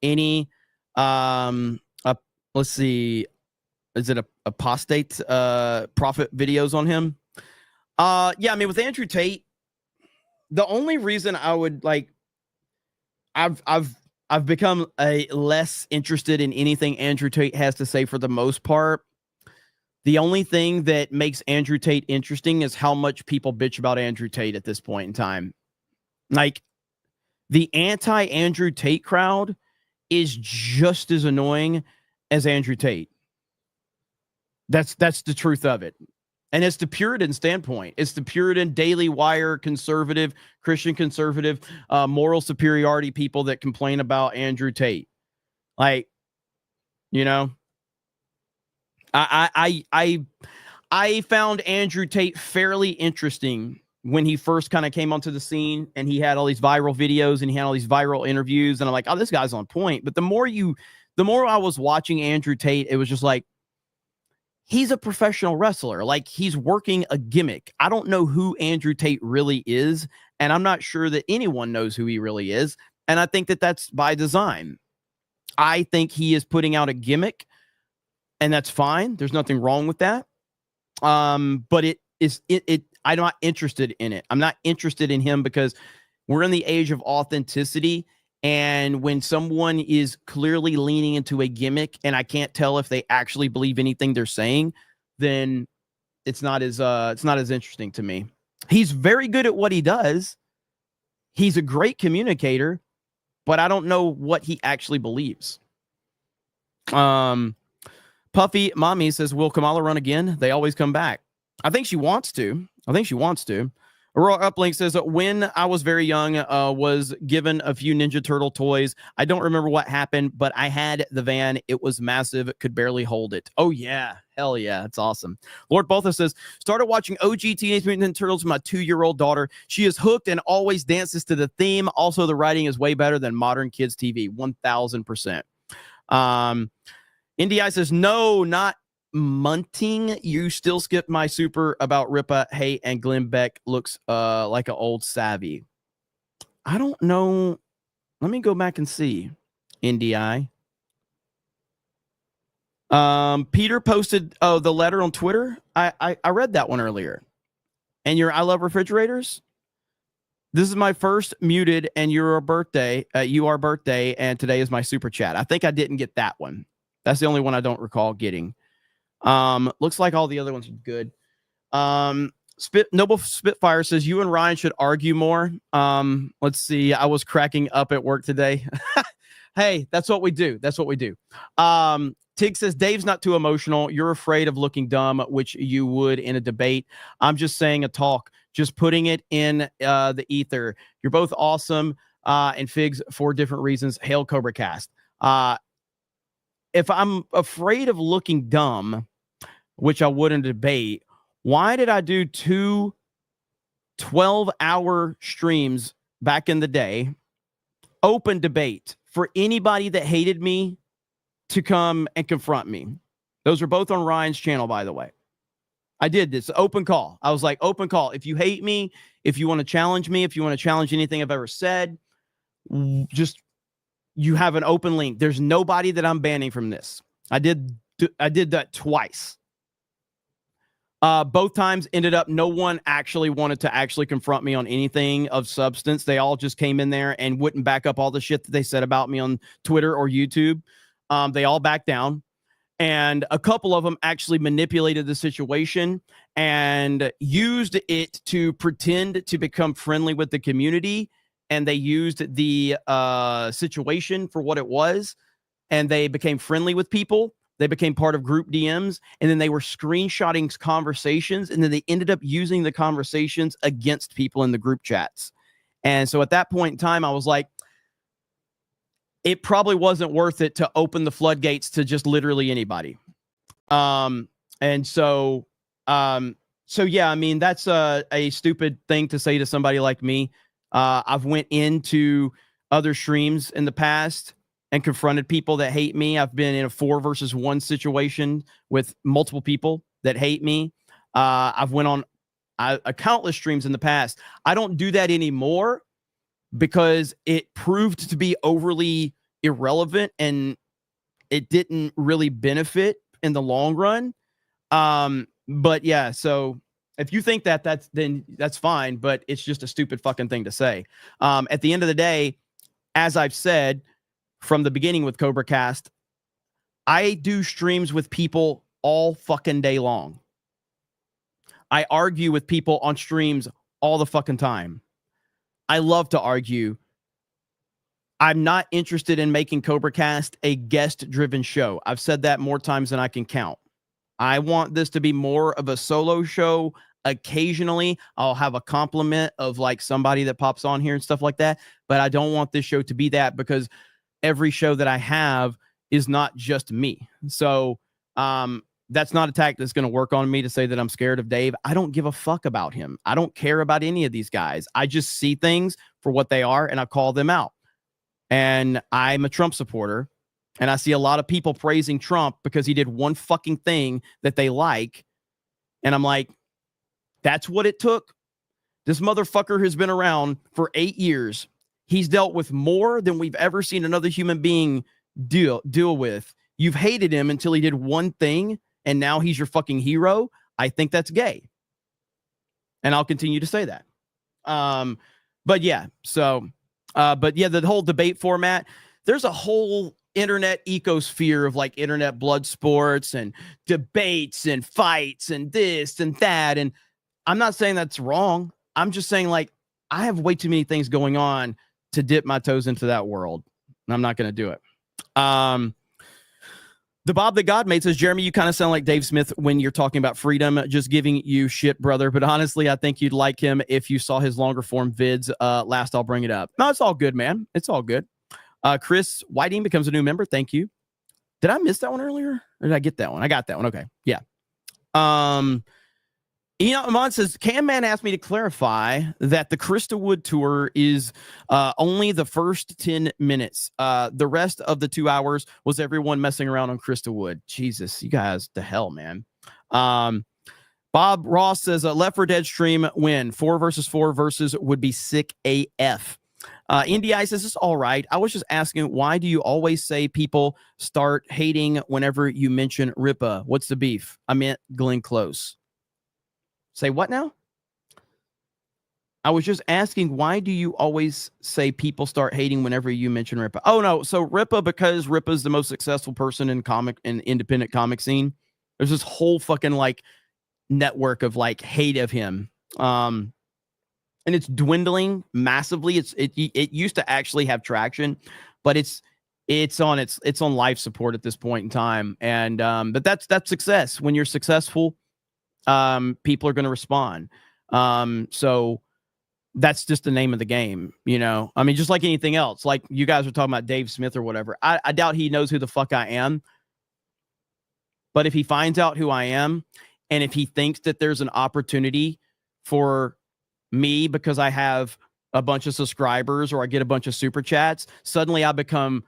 any let's see, is it a apostate prophet videos on him? Yeah, I mean, with Andrew Tate, the only reason I would like, I've become less interested in anything Andrew Tate has to say for the most part. The only thing that makes Andrew Tate interesting is how much people bitch about Andrew Tate at this point in time. Like, the anti-Andrew Tate crowd is just as annoying as Andrew Tate. That's the truth of it. And it's the Puritan standpoint. It's the Puritan, Daily Wire, conservative, Christian conservative, moral superiority people that complain about Andrew Tate. Like, you know, I found Andrew Tate fairly interesting when he first kind of came onto the scene, and he had all these viral videos and he had all these viral interviews, and I'm like, oh, this guy's on point. But the more I was watching Andrew Tate, it was just like, he's a professional wrestler. Like, he's working a gimmick. I don't know who Andrew Tate really is, and I'm not sure that anyone knows who he really is. And I think that that's by design. I think he is putting out a gimmick, and that's fine. There's nothing wrong with that. But I'm not interested in it. I'm not interested in him because we're in the age of authenticity. And when someone is clearly leaning into a gimmick and I can't tell if they actually believe anything they're saying, then it's not as interesting to me. He's very good at what he does. He's a great communicator, but I don't know what he actually believes. Puffy Mommy says, will Kamala run again? They always come back. I think she wants to. Aurora Uplink says, when I was very young, was given a few Ninja Turtle toys. I don't remember what happened, but I had the van. It was massive. Could barely hold it. Oh, yeah. Hell yeah. It's awesome. Lord Botha says, started watching OG Teenage Mutant Ninja Turtles with my 2-year-old daughter. She is hooked and always dances to the theme. Also, the writing is way better than modern kids' TV. 1000%. NDI says, no, not munting. You still skipped my super about Ripa. Hey, and Glenn Beck looks like an old savvy. I don't know. Let me go back and see. NDI. Peter posted the letter on Twitter. I read that one earlier. And I love refrigerators. This is my first muted and your birthday. You birthday, and today is my super chat. I think I didn't get that one. That's the only one I don't recall getting. Looks like all the other ones are good. Noble Spitfire says, you and Ryan should argue more. Let's see. I was cracking up at work today. Hey, that's what we do. Tig says, Dave's not too emotional. You're afraid of looking dumb, which you would in a debate. I'm just saying a talk, just putting it in the ether. You're both awesome. And Figs for different reasons. Hail CobraCast. If I'm afraid of looking dumb, which I wouldn't debate, why did I do 2 12-hour streams back in the day? Open debate for anybody that hated me to come and confront me. Those are both on Ryan's channel, by the way. I did this open call. I was like, open call. If you hate me, if you want to challenge me, if you want to challenge anything I've ever said, just, you have an open link. There's nobody that I'm banning from this. I did that twice. Both times ended up no one actually wanted to actually confront me on anything of substance. They all just came in there and wouldn't back up all the shit that they said about me on Twitter or YouTube. They all backed down. And a couple of them actually manipulated the situation and used it to pretend to become friendly with the community. And they used the situation for what it was. And they became friendly with people. They became part of group DMs. And then they were screenshotting conversations. And then they ended up using the conversations against people in the group chats. And so at that point in time, I was like, it probably wasn't worth it to open the floodgates to just literally anybody. And so yeah, I mean, that's a stupid thing to say to somebody like me. I've went into other streams in the past and confronted people that hate me. I've been in a 4 versus 1 situation with multiple people that hate me. I've went on countless streams in the past. I don't do that anymore because it proved to be overly irrelevant and it didn't really benefit in the long run. But yeah, so if you think then that's fine, but it's just a stupid fucking thing to say. At the end of the day, as I've said from the beginning with CobraCast, I do streams with people all fucking day long. I argue with people on streams all the fucking time. I love to argue. I'm not interested in making CobraCast a guest-driven show. I've said that more times than I can count. I want this to be more of a solo show. Occasionally, I'll have a compliment of like somebody that pops on here and stuff like that. But I don't want this show to be that because every show that I have is not just me. So that's not a tactic that's going to work on me to say that I'm scared of Dave. I don't give a fuck about him. I don't care about any of these guys. I just see things for what they are and I call them out. And I'm a Trump supporter. And I see a lot of people praising Trump because he did one fucking thing that they like. And I'm like, that's what it took. This motherfucker has been around for 8 years. He's dealt with more than we've ever seen another human being deal with. You've hated him until he did one thing, and now he's your fucking hero. I think that's gay. And I'll continue to say that. But yeah, the whole debate format, there's a whole internet ecosphere of like internet blood sports and debates and fights and this and that. And I'm not saying that's wrong. I'm just saying like I have way too many things going on to dip my toes into that world. And I'm not going to do it. The Bob the God made says, Jeremy, you kind of sound like Dave Smith when you're talking about freedom. Just giving you shit, brother. But honestly, I think you'd like him if you saw his longer form vids. Last, I'll bring it up. No, it's all good, man. It's all good. Chris Whiting becomes a new member. Thank you. Did I miss that one earlier? Or did I get that one? I got that one. Okay. Yeah. Enoch Amon says, Cam Man asked me to clarify that the Krista Wood tour is only the first 10 minutes. The rest of the 2 hours was everyone messing around on Krista Wood. Jesus, you guys, the hell, man. Bob Ross says, Left 4 Dead stream win. 4 versus 4 versus would be sick AF. Indy Ice says, it's all right. I was just asking, why do you always say people start hating whenever you mention Ripa? What's the beef? I meant Glenn Close. Say what now? I was just asking, why do you always say people start hating whenever you mention Ripa? Oh, no. So Ripa, because Ripa's the most successful person in independent comic scene. There's this whole fucking like network of like hate of him. And it's dwindling massively. It used to actually have traction, but it's on life support at this point in time. And but that's success. When you're successful, people are going to respond. So that's just the name of the game, you know. I mean, just like anything else, like you guys are talking about Dave Smith or whatever. I doubt he knows who the fuck I am. But if he finds out who I am, and if he thinks that there's an opportunity for me because I have a bunch of subscribers or I get a bunch of super chats, suddenly I become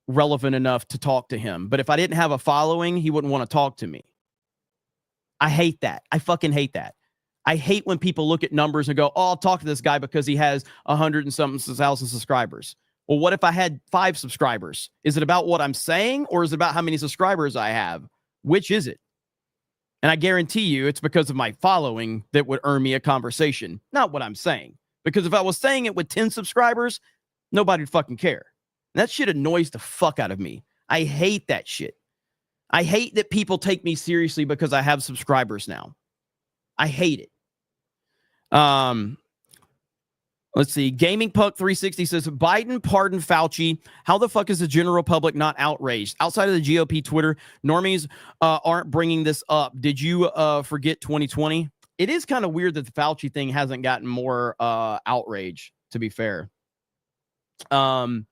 relevant enough to talk to him. But if I didn't have a following, he wouldn't want to talk to me. I hate that. I fucking hate that. I hate when people look at numbers and go, oh, I'll talk to this guy because he has 100 and something thousand subscribers. Well, what if I had 5 subscribers? Is it about what I'm saying, or is it about how many subscribers I have? Which is it? And I guarantee you it's because of my following that would earn me a conversation, not what I'm saying. Because if I was saying it with 10 subscribers, nobody would fucking care. And that shit annoys the fuck out of me. I hate that shit. I hate that people take me seriously because I have subscribers now. I hate it. Let's see. Gaming Puck 360 says Biden pardoned Fauci. How the fuck is the general public not outraged? Outside of the GOP Twitter, normies aren't bringing this up. Did you forget 2020? It is kind of weird that the Fauci thing hasn't gotten more outrage, to be fair. That's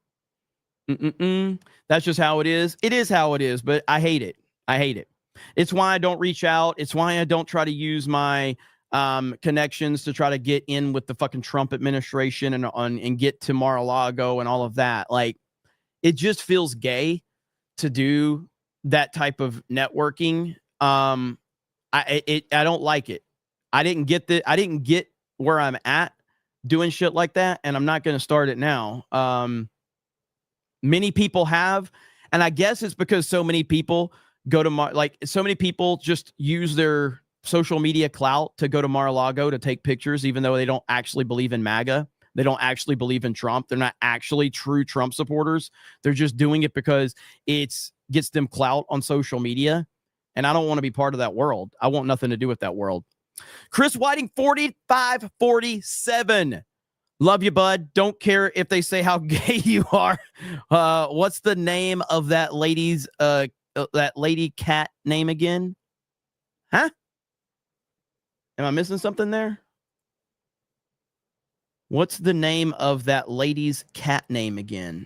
just how it is. It is how it is, but I hate it. I hate it. It's why I don't reach out. It's why I don't try to use my connections to try to get in with the fucking Trump administration and get to Mar-a-Lago and all of that. Like, it just feels gay to do that type of networking. I don't like it. I didn't get where I'm at doing shit like that, and I'm not going to start it now. Many people have, and I guess it's because so many people go to so many people just use their social media clout to go to Mar-a-Lago to take pictures, even though they don't actually believe in MAGA. They don't actually believe in Trump. They're not actually true Trump supporters. They're just doing it because it gets them clout on social media. And I don't want to be part of that world. I want nothing to do with that world. Chris Whiting, 4547. Love you, bud. Don't care if they say how gay you are. What's the name of that lady cat name again? Huh? Am I missing something there? What's the name of that lady's cat name again?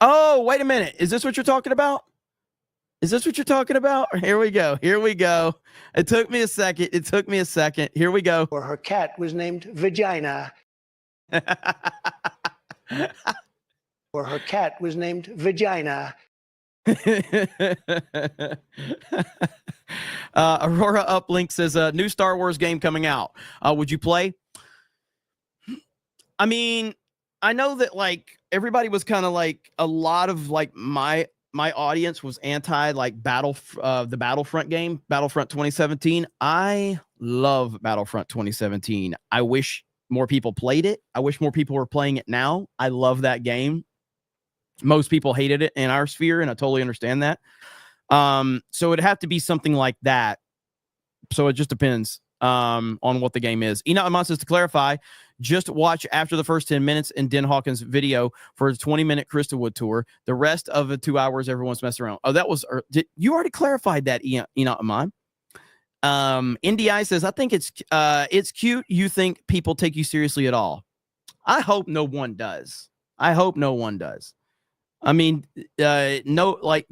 Oh, wait a minute. Is this what you're talking about? Is this what you're talking about? Here we go. Here we go. It took me a second. Here we go. Or her cat was named Vagina. Or her cat was named Vagina. Aurora Uplink says a new Star Wars game coming out. Would you play? I mean, I know that like everybody was kind of like a lot of like my audience was anti like the Battlefront game, Battlefront 2017. I love Battlefront 2017. I wish more people played it. I wish more people were playing it now. I love that game. Most people hated it in our sphere, and I totally understand that. So it'd have to be something like that. So it just depends on what the game is. Enoch Amon says, to clarify, just watch after the first 10 minutes in Den Hawkins' video for his 20-minute Crystalwood tour. The rest of the 2 hours, everyone's messing around. Oh, that was... you already clarified that, Enoch Amon. NDI says, I think it's cute. You think people take you seriously at all. I hope no one does. I mean, no, like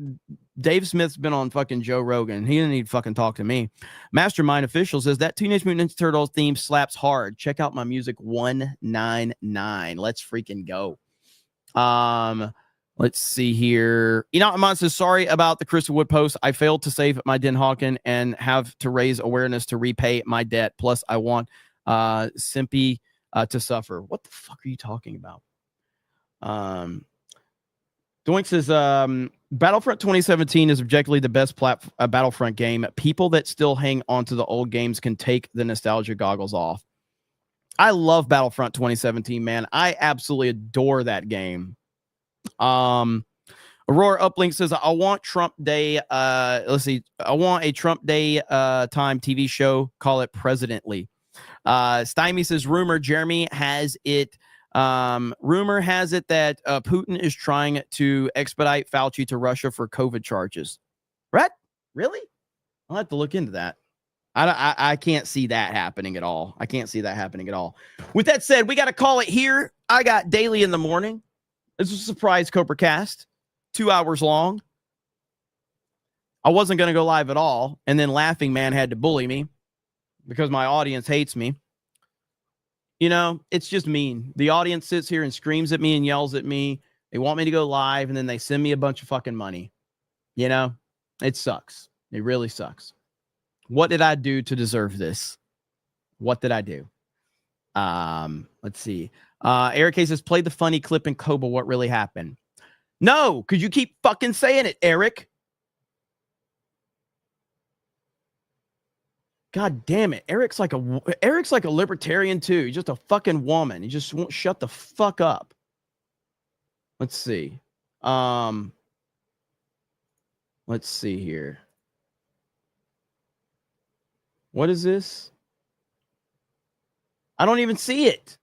Dave Smith's been on fucking Joe Rogan. He didn't need to fucking talk to me. Mastermind Official says that Teenage Mutant Ninja Turtles theme slaps hard. Check out my music 199. Let's freaking go. Let's see here. Enoch Amon says, sorry about the Crystal Wood post. I failed to save my Den Hawken and have to raise awareness to repay my debt. Plus, I want Simpy to suffer. What the fuck are you talking about? Doink says, Battlefront 2017 is objectively the best Battlefront game. People that still hang on to the old games can take the nostalgia goggles off. I love Battlefront 2017, man. I absolutely adore that game. Aurora Uplink says, I want Trump Day. Let's see. I want a Trump Day time TV show. Call it Presidently. Stymie says, rumor Jeremy has it. Rumor has it that Putin is trying to expedite Fauci to Russia for COVID charges. Right? Really? I'll have to look into that. I can't see that happening at all. With that said, we got to call it here. I got Daily in the Morning. This is a surprise CobraCast, 2 hours long. I wasn't going to go live at all. And then Laughing Man had to bully me because my audience hates me. You know, it's just mean. The audience sits here and screams at me and yells at me. They want me to go live, and then they send me a bunch of fucking money. You know, it sucks. It really sucks. What did I do to deserve this? What did I do? Let's see. Eric K says, play the funny clip in Cobra. What really happened? No, because you keep fucking saying it, Eric. God damn it. Eric's like a libertarian too. He's just a fucking woman. He just won't shut the fuck up. Let's see. Let's see here. What is this? I don't even see it.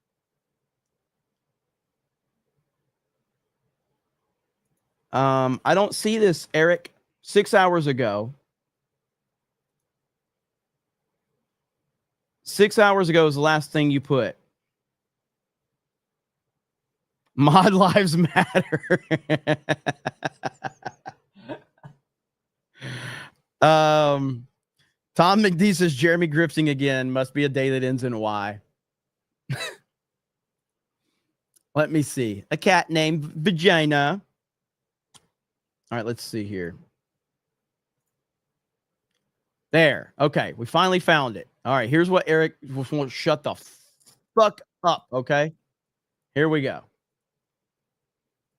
I don't see this, Eric. 6 hours ago. 6 hours ago is the last thing you put. Mod lives matter. Tom McD says Jeremy grifting again. Must be a day that ends in Y. Let me see. A cat named Vagina. All right, let's see here. There. Okay, we finally found it. All right, here's what Eric wants. Shut the fuck up, okay? Here we go.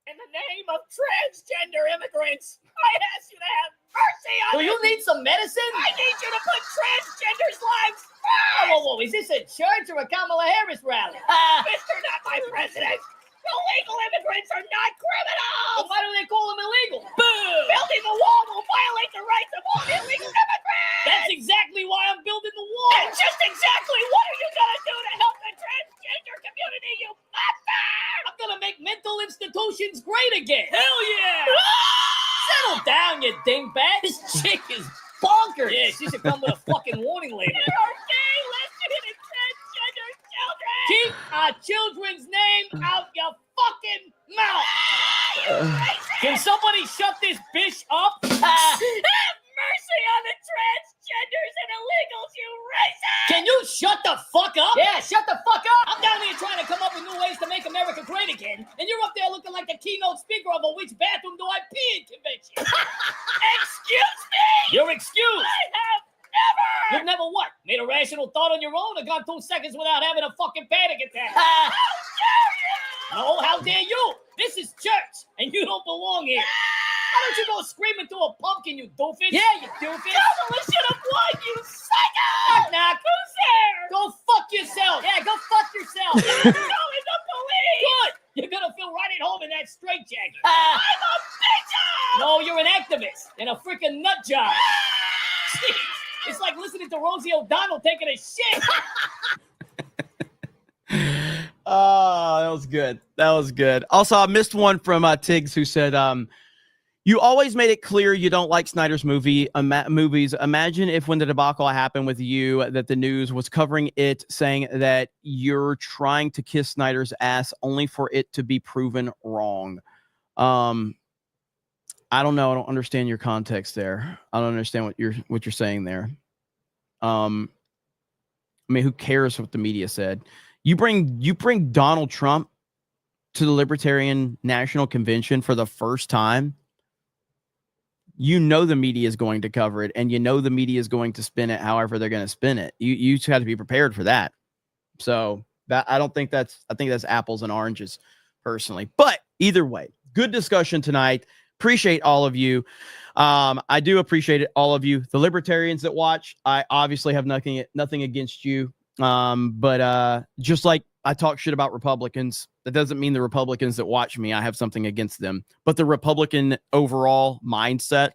In the name of transgender immigrants, I ask you to have mercy on me. Do you need some medicine? I need you to put transgenders' lives first. Whoa, is this a church or a Kamala Harris rally? Mr. Not My President, illegal immigrants are not criminals. Well, why do they call them illegal? Boom! Building the wall will violate the rights of all illegal immigrants. That's exactly why I'm building the wall. And just exactly what are you gonna do to help the transgender community, you bastard? I'm gonna make mental institutions great again. Hell yeah! Settle down, you dingbat. This chick is bonkers. Yeah, she should come with a fucking warning label. There are gay, lesbian, and transgender children. Keep our children's name out your fucking mouth. Can somebody shut this bitch up? Have mercy on the transgenders and illegals, you racist! Can you shut the fuck up? Yeah, shut the fuck up! I'm down here trying to come up with new ways to make America great again, and you're up there looking like the keynote speaker of a which bathroom do I pee in convention. Excuse me? You're excused. I have never! You've never what? Made a rational thought on your own or gone 2 seconds without having a fucking panic attack? How dare you! No, how dare you? This is church, and you don't belong here. Why don't you go screaming through a pumpkin, you doofus? Yeah, you doofus. Coalition of one, you psycho! Knock, who's there? Go fuck yourself. Yeah, go fuck yourself. I'm calling the police. Good. You're gonna feel right at home in that straitjacket. I'm a bitch. No, you're an activist and a freaking nut job. Jeez, it's like listening to Rosie O'Donnell taking a shit. Oh, that was good. That was good. Also, I missed one from Tiggs who said, you always made it clear you don't like Snyder's movies. Imagine if when the debacle happened with you, that the news was covering it, saying that you're trying to kiss Snyder's ass only for it to be proven wrong. I don't know. I don't understand your context there. I don't understand what you're saying there. I mean, who cares what the media said? You bring Donald Trump to the Libertarian National Convention for the first time. You know the media is going to cover it, and you know the media is going to spin it however they're going to spin it. You just have to be prepared for that. So that I think that's apples and oranges personally. But either way, good discussion tonight. Appreciate all of you. I do appreciate it, all of you. The libertarians that watch, I obviously have nothing against you. But just like I talk shit about Republicans, that doesn't mean the Republicans that watch me, I have something against them. But the Republican overall mindset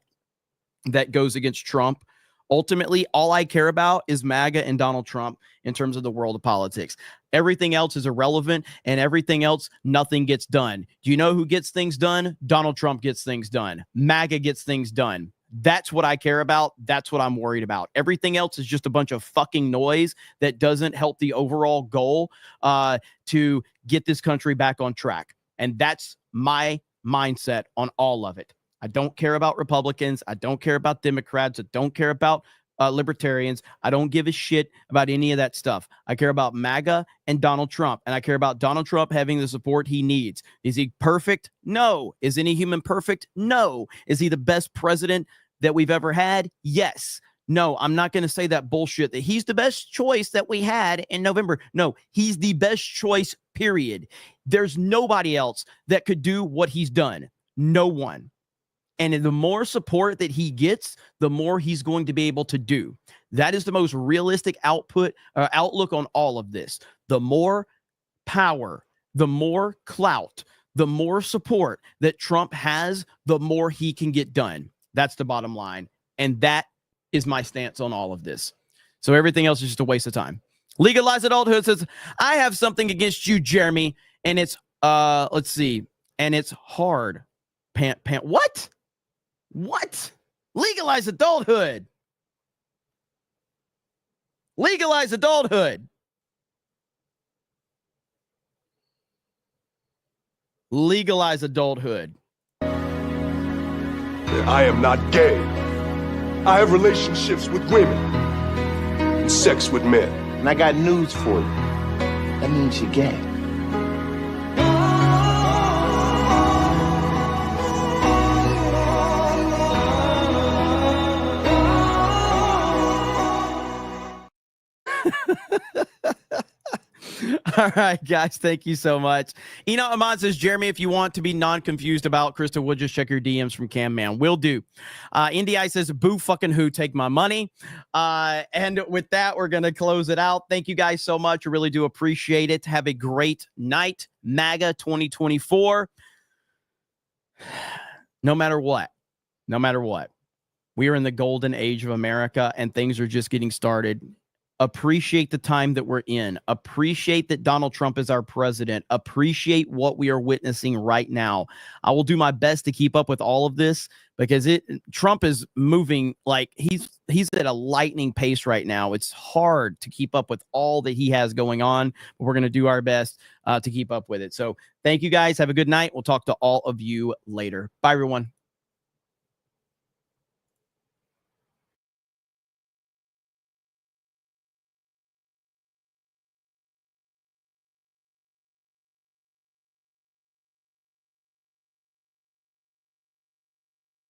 that goes against Trump, ultimately, all I care about is MAGA and Donald Trump in terms of the world of politics. Everything else is irrelevant, and everything else, nothing gets done. Do you know who gets things done? Donald Trump gets things done. MAGA gets things done. That's what I care about. That's what I'm worried about. Everything else is just a bunch of fucking noise that doesn't help the overall goal to get this country back on track. And that's my mindset on all of it. I don't care about Republicans. I don't care about Democrats. I don't care about libertarians. I don't give a shit about any of that stuff. I care about MAGA and Donald Trump, and I care about Donald Trump having the support he needs. Is he perfect? No. Is any human perfect? No. Is he the best president that we've ever had? Yes. No, I'm not going to say that bullshit that he's the best choice that we had in November. No, he's the best choice, period. There's nobody else that could do what he's done. No one. And the more support that he gets, the more he's going to be able to do. That is the most realistic outlook on all of this. The more power, the more clout, the more support that Trump has, the more he can get done. That's the bottom line. And that is my stance on all of this. So everything else is just a waste of time. Legalize Adulthood says, I have something against you, Jeremy, and it's let's see, and it's hard. What? Legalize adulthood. Legalize adulthood. Legalize adulthood. I am not gay. I have relationships with women and sex with men. And I got news for you. That means you're gay. All right, guys, thank you so much. Ahmad says, Jeremy, if you want to be non-confused about Krista Wood, just check your DMs from Cam Man. Will do. NDI says, boo fucking who, take my money. And with that, we're going to close it out. Thank you guys so much. I really do appreciate it. Have a great night. MAGA 2024. No matter what, we are in the golden age of America and things are just getting started. Appreciate the time that we're in. Appreciate that Donald Trump is our president. Appreciate what we are witnessing right now. I will do my best to keep up with all of this because Trump is moving like he's at a lightning pace right now. It's hard to keep up with all that he has going on, but we're going to do our best to keep up with it. So thank you guys. Have a good night. We'll talk to all of you later. Bye, everyone.